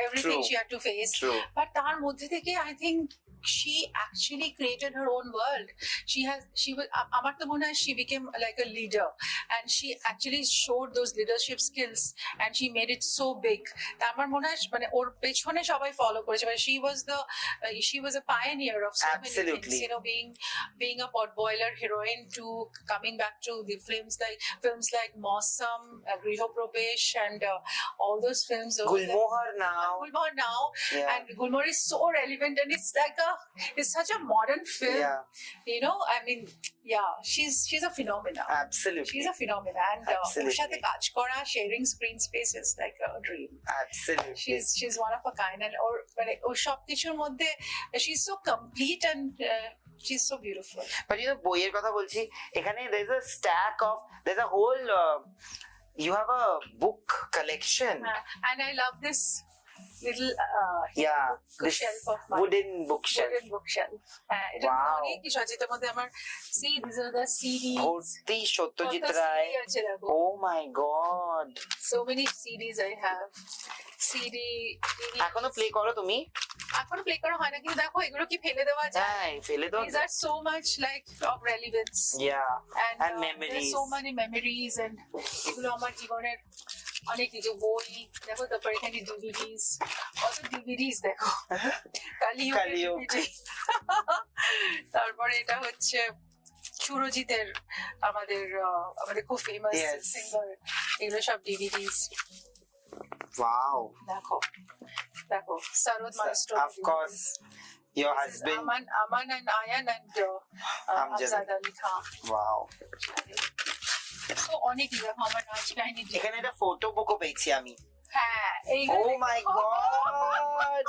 Speaker 2: everything
Speaker 1: True.
Speaker 2: she had to face.
Speaker 1: True.
Speaker 2: But তার মধ্যে থেকে I think she actually created her own world. She was আমার তো মনে হয় she became like a leader, and she actually showed those leadership skills, and she made it so big. আমার মনে হয় মানে ওর পেছনে সবাই ফলো করেছে, but she was a pioneer of so many
Speaker 1: Absolutely.
Speaker 2: things, being a potboiler heroine to coming back to the films like Mausam, Griho Probesh, and all those films.
Speaker 1: Gulmohar now.
Speaker 2: Gulmohar now,
Speaker 1: Yeah.
Speaker 2: and Gulmohar is so relevant, and it's such a modern film.
Speaker 1: Yeah.
Speaker 2: I mean, yeah, she's a phenomena.
Speaker 1: Absolutely.
Speaker 2: She's a phenomena, and ওর সাথে কাজ করা, sharing screen space is like a dream.
Speaker 1: Absolutely.
Speaker 2: She's one of a kind, and ওর সবকিছুর মধ্যে she's so complete, and she's so beautiful.
Speaker 1: But বইয়ের কথা বলছি, এখানে there's a stack of, there's a whole you have a book collection.
Speaker 2: And I love this little bookshelf of mine.
Speaker 1: wooden bookshelf.
Speaker 2: এটা
Speaker 1: Wow.
Speaker 2: অনেক কিছু আছে এটার মধ্যে আমার these are the CDs.
Speaker 1: ভর্তি সত্যজিৎ
Speaker 2: কত
Speaker 1: রায়।
Speaker 2: CD আছে দেখো।
Speaker 1: Oh my god.
Speaker 2: So many CDs I have. DVD.
Speaker 1: এখনো প্লে করো তুমি?
Speaker 2: এখন প্লে করা হয় না, কিন্তু দেখো এগুলো কি ফেলে দেওয়া যায়?
Speaker 1: হ্যাঁ, ফেলে দাও।
Speaker 2: These are so much like of relevance.
Speaker 1: Yeah. And
Speaker 2: There's
Speaker 1: memories.
Speaker 2: so many memories, and এগুলো আমার জীবনের অনেক কিছু বই দেখো, তারপর এখানে DVDs, কত DVDs দেখো, কালিয়ুগের
Speaker 1: কালিয়ুগ।
Speaker 2: DVD। তারপরে এটা হচ্ছে সুরজিতের, আমাদের খুব ফেমাস
Speaker 1: Yes.
Speaker 2: সিঙ্গার, এগুলো সব DVDs।
Speaker 1: Wow.
Speaker 2: দেখো sarod master,
Speaker 1: Of course. Your husband.
Speaker 2: Aman and Ayan and
Speaker 1: Amjad
Speaker 2: Ali Khan.
Speaker 1: Wow.
Speaker 2: So অনেক দেখো আমার রাজকাহিনী।
Speaker 1: এখানে একটা ফটো বুকও পেয়েছি আমি।
Speaker 2: হ্যাঁ,
Speaker 1: Oh my god.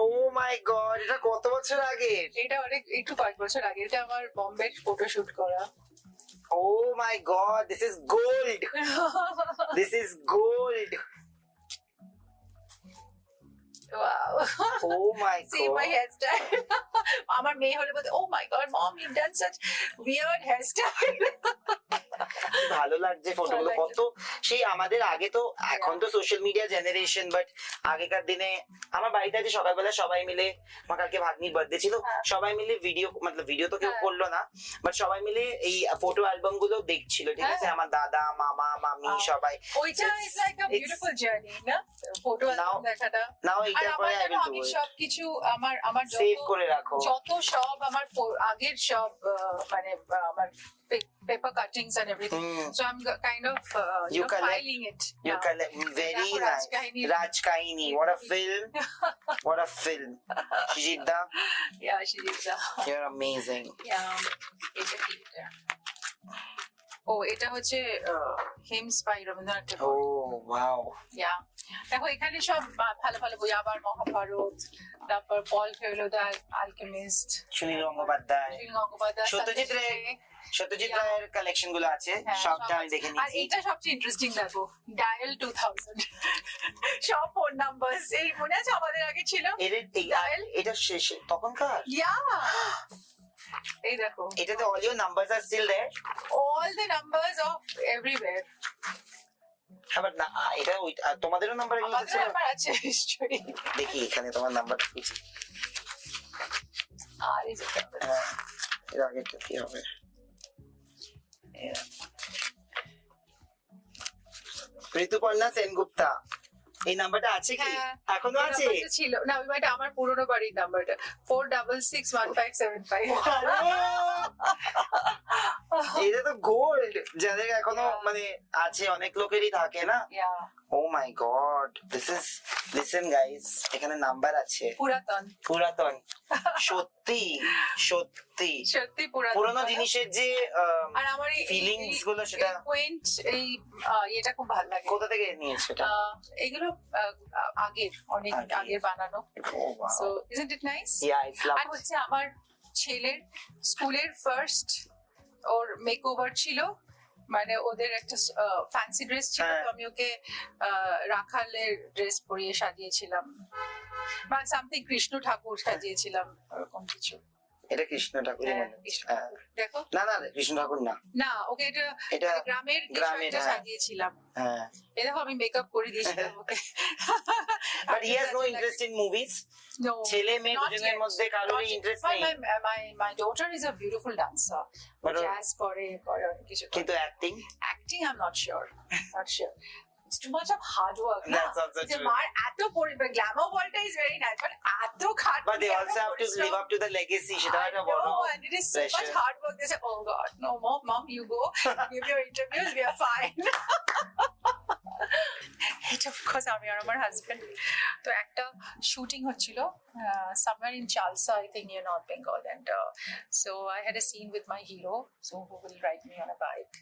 Speaker 1: Oh my god. এটা কত বছর আগে?
Speaker 2: এটা একটু কয়েক বছর আগে, এটা আমার বম্বের ফটোশুট করা।
Speaker 1: Oh my god, this is gold. This is gold.
Speaker 2: Wow.
Speaker 1: Oh my
Speaker 2: See
Speaker 1: god.
Speaker 2: my hairstyle. আমার মেয়ে হলে বলতে, oh my god mom, you've done such weird hairstyle.
Speaker 1: ভালো লাগছে ফটোগুলো, কত সেই আমাদের আগে তো, এখন তো সোশ্যাল মিডিয়া জেনারেশন, বাট আগেকার দিনে আমার বাড়িতে আছে সকালবেলা সবাই মিলে, আমার কালকে ভাগ্নির বার্থডে ছিল, সবাই মিলে ভিডিও তো কেউ করলো না, বাট সবাই মিলে এই ফটো অ্যালবাম গুলো দেখছিল, ঠিক আছে, আমার দাদা মামা মামি সবাই।
Speaker 2: ওইটা is like a beautiful journey, না ফটো অ্যালবাম দেখাটা।
Speaker 1: নাও এইটা পরে
Speaker 2: আমি সবকিছু আমার
Speaker 1: সেভ করে রাখো,
Speaker 2: যত সব আমার আগের সব মানে আমার paper cuttings and everything. So I'm kind of filing it.
Speaker 1: You collect. Very nice. Rajkahini. What a film. What a film. Shijida.
Speaker 2: Yeah, Shijida.
Speaker 1: You're amazing.
Speaker 2: এটা হচ্ছে hymns by Rabindranath Thakur.
Speaker 1: Oh, wow.
Speaker 2: Yeah. দেখো এখানে সব ভালো ভালো বই, আবার মহাভারত, তারপর পল ফেওলোদার আলকেমিস্ট,
Speaker 1: সুনীল গঙ্গোপাধ্যায়, সত্যজিৎ রায়ের কালেকশন গুলো আছে, সবটা আমি দেখে নিয়েছি।
Speaker 2: আর এইটা সবচেয়ে ইন্টারেস্টিং দেখো, ডায়াল 2000 সব ফোন নাম্বার, এই মনে আছে আমাদের আগে ছিল
Speaker 1: এটা শেষ তখনকার।
Speaker 2: এই দেখো,
Speaker 1: এটাতে all your numbers are still there,
Speaker 2: all the numbers of everywhere.
Speaker 1: আবার না, এটা তোমাদেরও নাম্বার
Speaker 2: আছে নিশ্চয়ই।
Speaker 1: দেখি এখানে তোমার নাম্বার খুঁজি।
Speaker 2: আর এই যে
Speaker 1: এর আগেরটা কি হবে? ঋতুপর্ণা সেনগুপ্তা, এই নাম্বারটা আছে কি? এখনো আছে?
Speaker 2: ছিল না, ওই এটা আমার পুরনো বাড়ির নাম্বারটা 46615575।
Speaker 1: এটা তো গোল্ড, যাদের এখনো মানে আছে, অনেক লোকেরই থাকে না। Oh my god, listen guys, এখানে নাম্বার আছে। পুরাতন সত্যি পুরনো জিনিসের যে
Speaker 2: আর আমার
Speaker 1: ফিলিংস গুলো, সেটা
Speaker 2: কোয়েন্ট, এই এটা খুব ভালো লাগে।
Speaker 1: কোথা থেকে নিয়েছো এটা?
Speaker 2: এগুলো অনেক আগের বানানো। So isn't it nice?
Speaker 1: Yeah, it's lovely.
Speaker 2: আর হচ্ছে আমার ছেলের স্কুলের ফার্স্ট ওর মেকওভার ছিল, মানে ওদের একটা ফ্যান্সি ড্রেস ছিল, তো আমি ওকে রাখালের ড্রেস পরিয়ে সাজিয়েছিলাম, বা সামথিং কৃষ্ণ ঠাকুর সাজিয়েছিলাম, ওরকম কিছু।
Speaker 1: এটা কৃষ্ণ ঠাকুরই মনে হচ্ছে। হ্যাঁ।
Speaker 2: দেখো
Speaker 1: না না কৃষ্ণ ঠাকুর না,
Speaker 2: না ওকে এটা গ্রামের
Speaker 1: গ্রামের,
Speaker 2: একটা
Speaker 1: হ্যাঁ।
Speaker 2: সাজিয়েছিলাম।
Speaker 1: হ্যাঁ
Speaker 2: এই দেখো আমি মেকআপ করে দিয়েছিলাম ওকে।
Speaker 1: But he has no interest in movies.
Speaker 2: No,
Speaker 1: ছেলে মেয়ে
Speaker 2: not
Speaker 1: দুজনের
Speaker 2: yet,
Speaker 1: মধ্যে কারোর
Speaker 2: not yet.
Speaker 1: ইন্টারেস্ট
Speaker 2: But
Speaker 1: নেই,
Speaker 2: my daughter is a beautiful dancer.
Speaker 1: But,
Speaker 2: Jazz করে অনেক কিছু করে।
Speaker 1: কিন্তু acting
Speaker 2: Acting I'm not sure. Not sure. It's too much of hard work.
Speaker 1: That's also
Speaker 2: যে
Speaker 1: true.
Speaker 2: মার এত পরিবার গ্ল্যামার ওয়ার্ল্ডটা is very nice, but এত খাটনি,
Speaker 1: বাট দে
Speaker 2: এত
Speaker 1: অলসো হ্যাভ টু
Speaker 2: পরিশ্রম।
Speaker 1: Live up to the legacy, সেটা
Speaker 2: I
Speaker 1: একটা বড়
Speaker 2: know, and it is so much
Speaker 1: pressure.
Speaker 2: hard work. They say, oh God, no, mom, you go, give your interviews, we are fine. এটা of course আমি আর আমার husband তো একটা shooting হচ্ছিল somewhere in Chalsa, I think near North Bengal, and so I had a scene with my hero, so who will ride me on a bike,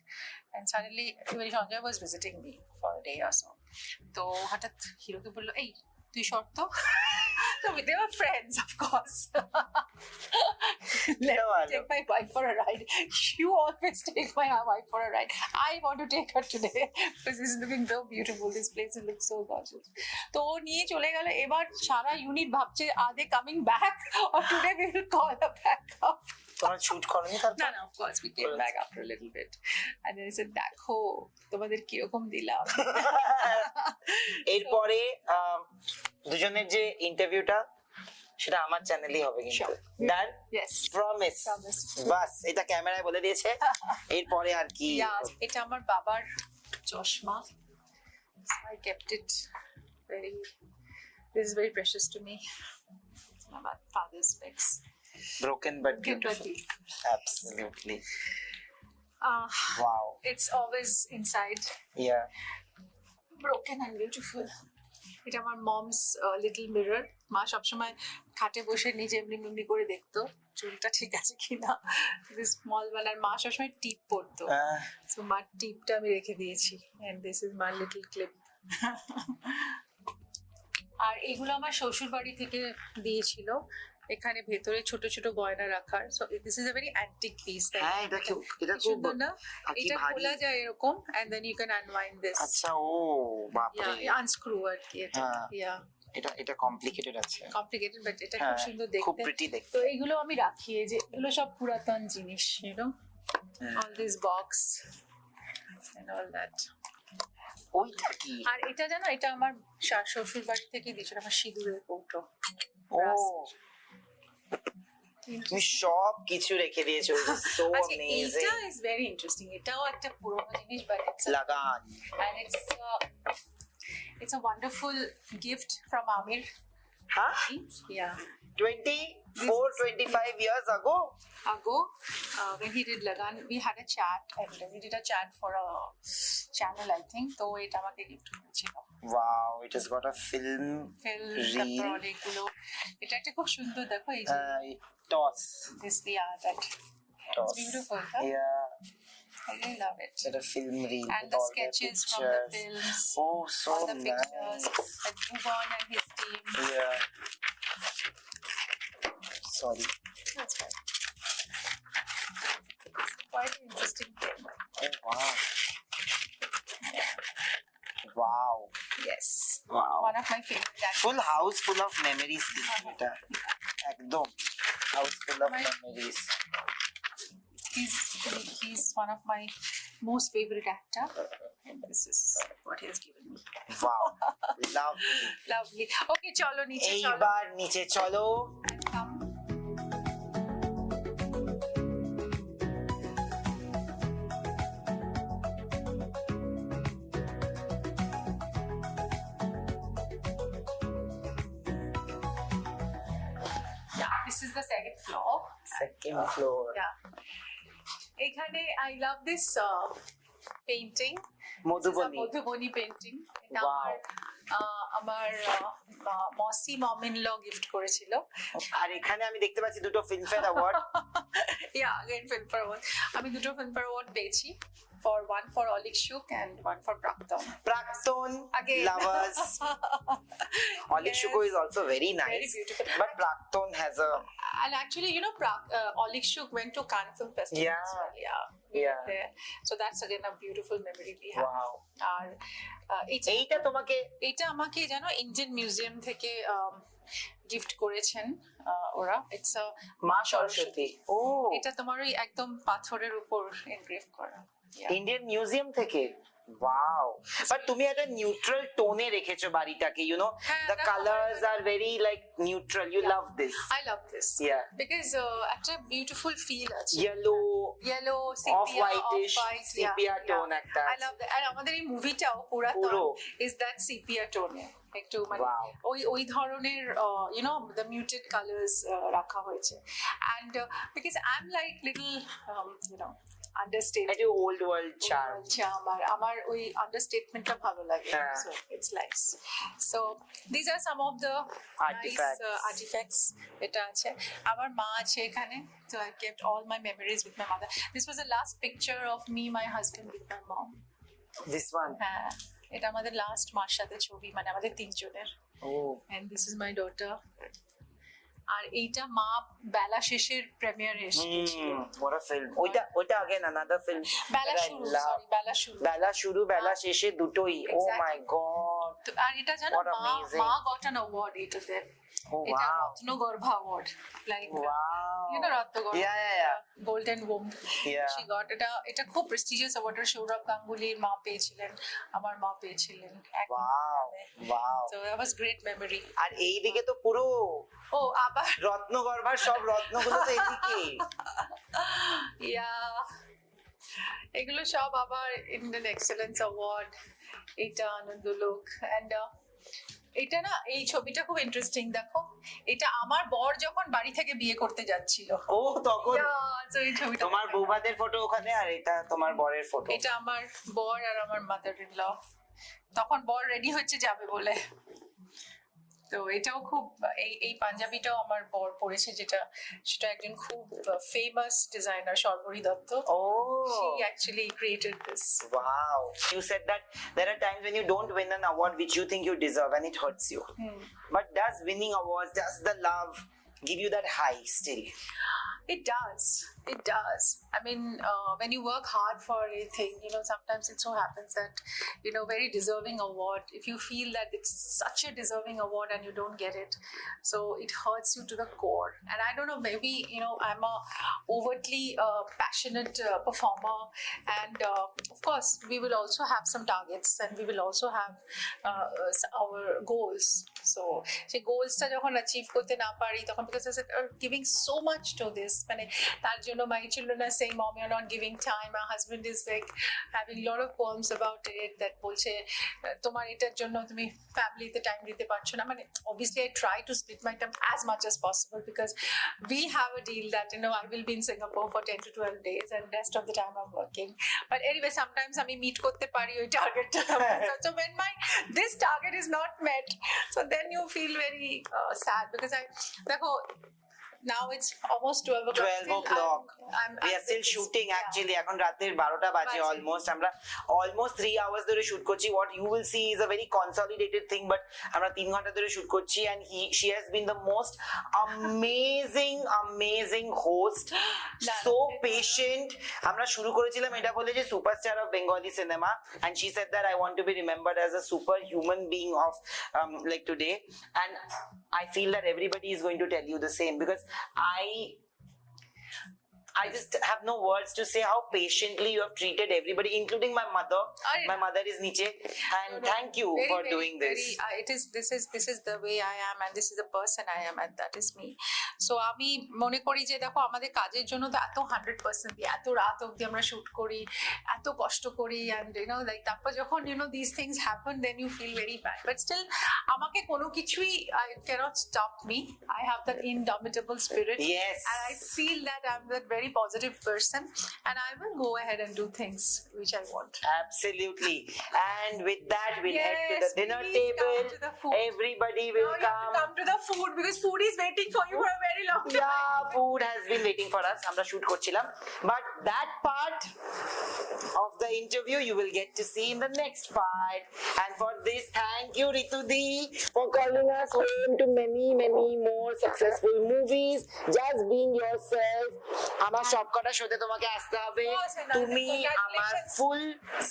Speaker 2: and suddenly Sanjay was visiting me for a day or so. তো হঠাৎ হিরোকে বললো, এই তুই short তো। So they were friends, of course. Let me take my wife for a ride. You always take my wife for a ride. I want to take her today because this is looking so beautiful. This place looks so gorgeous. তো ও নিয়ে চলে গেল। এবার সারা unit ভাবছে, are they coming back or today we will call her back up?
Speaker 1: তোমরা shoot করনি তারপর?
Speaker 2: No, of course we came back after a little bit, and then I said, দেখো তোমাদের কিরকম দিলাম।
Speaker 1: এরপরে দুজনের যে ইন্টারভিউটা সেটা আমার চ্যানেলই হবে কিন্তু।
Speaker 2: Sure.
Speaker 1: ডান?
Speaker 2: Yes.
Speaker 1: প্রমিস।
Speaker 2: Promise.
Speaker 1: বাস এটা ক্যামেরায় বলে দিয়েছে। এরপরে আর কি?
Speaker 2: Yeah, এটা আমার বাবার চশমা। So I kept it very. This is very precious to me. It's my father's specs.
Speaker 1: Broken but
Speaker 2: Broken but
Speaker 1: beautiful.
Speaker 2: beautiful.
Speaker 1: Absolutely.
Speaker 2: Wow. It's always inside.
Speaker 1: Yeah.
Speaker 2: Broken and beautiful. এটা আমার mom's little mirror. মা সবসময় খাটে বসে নিজে এমনি করে দেখতো চুলটা ঠিক আছে কিনা। This small one, আর মা সবসময় টিপ পরতো। So মার টিপটা আমি রেখে দিয়েছি, and this is my little clip. আর এগুলো আমার শ্বশুর বাড়ি থেকে দিয়েছিল, এখানে ভেতরে ছোট ছোট গয়না রাখার। So this is a very antique piece.
Speaker 1: হ্যাঁ এটা খুব
Speaker 2: সুন্দর না?
Speaker 1: কি
Speaker 2: এটা
Speaker 1: ভারী।
Speaker 2: খোলা যায় এরকম, and then you can unwind this.
Speaker 1: আচ্ছা ও বাপরে।
Speaker 2: Yeah, unscrew আর কি এটা। Yeah.
Speaker 1: এটা কমপ্লিকেটেড আছে।
Speaker 2: Complicated, but এটা খুব সুন্দর দেখতে।
Speaker 1: খুব প্রিটি দেখতে।
Speaker 2: তো এইগুলো আমি রাখি, এই যে এগুলো সব পুরাতন জিনিস, you know, all this box and all that.
Speaker 1: ওইটা কি?
Speaker 2: আর এটা জানো, এটা আমার শ্বশুর বাড়ি থেকে দিয়েছিল, আমার সিঁদুরের কৌটো।
Speaker 1: ও তুমি সব কিছু রেখে দিয়েছো, সো
Speaker 2: আচ্ছা,
Speaker 1: অ্যামেজিং।
Speaker 2: এটা ইজ ভেরি ইন্টারেস্টিং। এটাও একটা পুরোনো জিনিস, বাট ইটস
Speaker 1: লাগান।
Speaker 2: and it's a wonderful gift from Aamir.
Speaker 1: হ্যাঁ
Speaker 2: Yeah.
Speaker 1: 25 years ago.
Speaker 2: When he did Lagan, we had a chat, and we did a chat for a channel, I think. So it amake gift করেছিল।
Speaker 1: Wow, it has got a film
Speaker 2: তারপর অনেকগুলো। এটা একটা খুব সুন্দর, দেখো এই যে
Speaker 1: toss.
Speaker 2: this that. It's beautiful, huh?
Speaker 1: Yeah.
Speaker 2: I really love it.
Speaker 1: It's a film reel.
Speaker 2: And the sketches from the films.
Speaker 1: Oh, so
Speaker 2: all the pictures.
Speaker 1: nice.
Speaker 2: And Bhavan and his team.
Speaker 1: Yeah. Sorry.
Speaker 2: That's right. Quite an interesting thing.
Speaker 1: Oh, wow. Wow.
Speaker 2: Yes.
Speaker 1: Wow.
Speaker 2: One of my favorite actors.
Speaker 1: Full house full of memories. এটা একদম house full of
Speaker 2: My-
Speaker 1: memories.
Speaker 2: He's one of my most favorite actor, and this is what he has given me.
Speaker 1: Wow. Lovely.
Speaker 2: Lovely. Okay, chalo niche chalo.
Speaker 1: এইবার নিচে চলো।
Speaker 2: And come. Yeah, this is the second floor.
Speaker 1: Second floor.
Speaker 2: Yeah. এখানে I love this painting.
Speaker 1: Madhubani.
Speaker 2: Madhubani painting. এটা
Speaker 1: Wow.
Speaker 2: আমার মসি মম-ইন-ল gift করেছিল।
Speaker 1: আর এখানে আমি দেখতে পাচ্ছি দুটো Filmfare award.
Speaker 2: Yeah, again Filmfare Award. আমি দুটো Filmfare Award পেয়েছি, for one for Olik Shuk and one for Prakton.
Speaker 1: Prakton
Speaker 2: Again.
Speaker 1: lovers. Olik
Speaker 2: Yes.
Speaker 1: Shuko is also very nice.
Speaker 2: Very beautiful.
Speaker 1: But Prakton has a
Speaker 2: And actually, you know, Olik Shuk went to Cannes Film Festival
Speaker 1: Yeah.
Speaker 2: as well. Yeah. We
Speaker 1: Yeah.
Speaker 2: were there. So that's again a beautiful memory we have.
Speaker 1: wow.
Speaker 2: আর
Speaker 1: এইটা তোমাকে
Speaker 2: এটা আমাকে জানো Indian museum থেকে gift করেছেন ওরা। It's a
Speaker 1: মা সরস্বতী। ও,
Speaker 2: এটা তোমার ওই একদম পাথরের উপর এনগ্রেভ করা।
Speaker 1: ইন্ডিয়ান মিউজিয়াম থেকে। Wow, but তুমি একটা নিউট্রাল টোনে রেখেছো বাড়িটাকে, you know, the colors are very like neutral. You love this.
Speaker 2: I love this.
Speaker 1: Yeah,
Speaker 2: because একটা beautiful feel আছে,
Speaker 1: yellow,
Speaker 2: sepia,
Speaker 1: off-whitish, sepia tone একটা।
Speaker 2: I love that. আর আমাদের এই মুভিটাও পুরাতন is that sepia tone একটু মানে ওই ধরনের you know the muted colors রাখা হয়েছে। and because I'm like little you know understatement,
Speaker 1: একটা old world charm,
Speaker 2: আমার ওই আন্ডারস্টেটমেন্টটা ভালো লাগে। so it's nice. so these are some of the
Speaker 1: artifacts.
Speaker 2: nice artifacts এটা আছে। আমার মা আছে এখানে, so I kept all my memories with my mother. This was the last picture of me, my husband with my mom.
Speaker 1: This one?
Speaker 2: হ্যাঁ, এটা আমাদের last মার সাথে ছবি, মানে আমাদের তিনজনের। and this is my daughter. আর এইটা মা বেলা শেষের প্রিমিয়ারে এসেছিল।
Speaker 1: what a film. ওইটা again another film. বেলা শুরু বেলা শেষে দুটোই। oh my god.
Speaker 2: আর এটা জানো মা got an award এটাতে। এটা রত্নগর্ভা award, like you know Ratnagarbha,
Speaker 1: yeah.
Speaker 2: golden womb. she got এটা খুব prestigious award। সৌরভ গাঙ্গুলির মা পেয়েছিলেন, আমার মা পেয়েছিলেন।
Speaker 1: wow,
Speaker 2: so that was great memory.
Speaker 1: আর এইদিকে তো পুরো
Speaker 2: আবার
Speaker 1: রত্নগর্ভার সব রত্নগুলো তো এদিকে।
Speaker 2: এগুলো সব আবার ইন্ডিয়ান এক্সেলেন্স অ্যাওয়ার্ড, এটা আনন্দলোক। এন্ড এটা না, এই ছবিটা খুব ইন্টারেস্টিং। দেখো, এটা আমার বর যখন বাড়ি থেকে বিয়ে করতে যাচ্ছিল,
Speaker 1: তখন
Speaker 2: এই ছবিটা
Speaker 1: তোমার বৌভাতের ফটো ওখানে, আর এটা তোমার বরের ফটো।
Speaker 2: এটা আমার বর আর আমার মাদার ইন ল, তখন বর রেডি হচ্ছে যাবে বলে। তো এটাও খুব, এই পাঞ্জাবিটাও আমার বর পরেছে, সেটা একজন খুব famous designer Sharbari Dutta. she actually created this.
Speaker 1: Wow, you said that there are times when you don't win an award which you think you deserve and it hurts you, but does winning awards, does the love give you that high still?
Speaker 2: It does. I mean, when you work hard for anything, you know, sometimes it so happens that, you know, very deserving award, if you feel that it's such a deserving award and you don't get it, so it hurts you to the core. And I don't know, maybe, you know, I'm a overtly passionate performer, and of course we will also have some targets, and we will also have our goals. So সেই গোলসটা যখন achieve করতে না পারি, তখন because I said giving so much to this, মানে তার জন্য my children are saying, mom, you're not giving time. My husband is like having a lot of poems about it, that বলছে তোমার এটার জন্য তুমি ফ্যামিলিতে টাইম দিতে পারছো না। মানে obviously I try to split my time as much as possible, because we have a deal that, you know, I will be in Singapore for 10 to 12 days and rest of the time I'm working. But anyway, sometimes আমি meet করতে পারি ওই টার্গেটটা। So when this target is not met, so then you feel very sad, because দেখো, now it's almost 12 o'clock.
Speaker 1: We are still shooting actually. এখন রাতের 12টা বাজে almost. আমরা almost 3 hours ধরে shoot করছি. What you will see is a very consolidated thing, but আমরা 3 ঘন্টা ধরে shoot করছি, and she has been the most amazing host. So patient. আমরা শুরু করেছিলাম এটা বলে যে superstar of Bengali cinema, and she said that I want to be remembered as a super human being of like today, and I feel that everybody is going to tell you the same, because I just have no words to say how patiently you have treated everybody, including my mother. My mother is niche, and thank you for doing this.
Speaker 2: This is the way I am, and this is the person I am, and that is me. So আমি মনে করি যে দেখো, আমাদের কাজের জন্য তো এত 100% দিই, এত রাত অবধি আমরা শুট করি, এত কষ্ট করি, and you know, like তারপর যখন you know these things happen, then you feel very bad, but still আমাকে কোনো কিছুই I cannot stop me. I have that indomitable spirit, and I feel that I'm that very positive person, and I will go ahead and do things which I want.
Speaker 1: Absolutely. And with that, we'll head to the dinner table. Everybody will
Speaker 2: come to the food, because food is waiting for you for a very long time.
Speaker 1: Yeah, food has been waiting for us. আমরা shoot করছিলাম, but that part of the interview you will get to see in the next part. And for this, thank you Ritu Di for calling us home to many more successful movies. Just being yourself. আমার সবকটা শোতে তোমাকে আসতে হবে, তুমি আমার full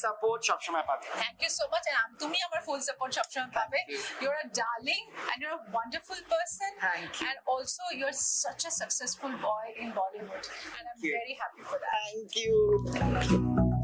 Speaker 1: support সবসময় পাবে।
Speaker 2: Thank you so much, and তুমি আমার full support সবসময় পাবে। You're a darling and you're a wonderful person.
Speaker 1: Thank you.
Speaker 2: And also you're such a successful boy in Bollywood, and I'm very happy for that.
Speaker 1: Thank you.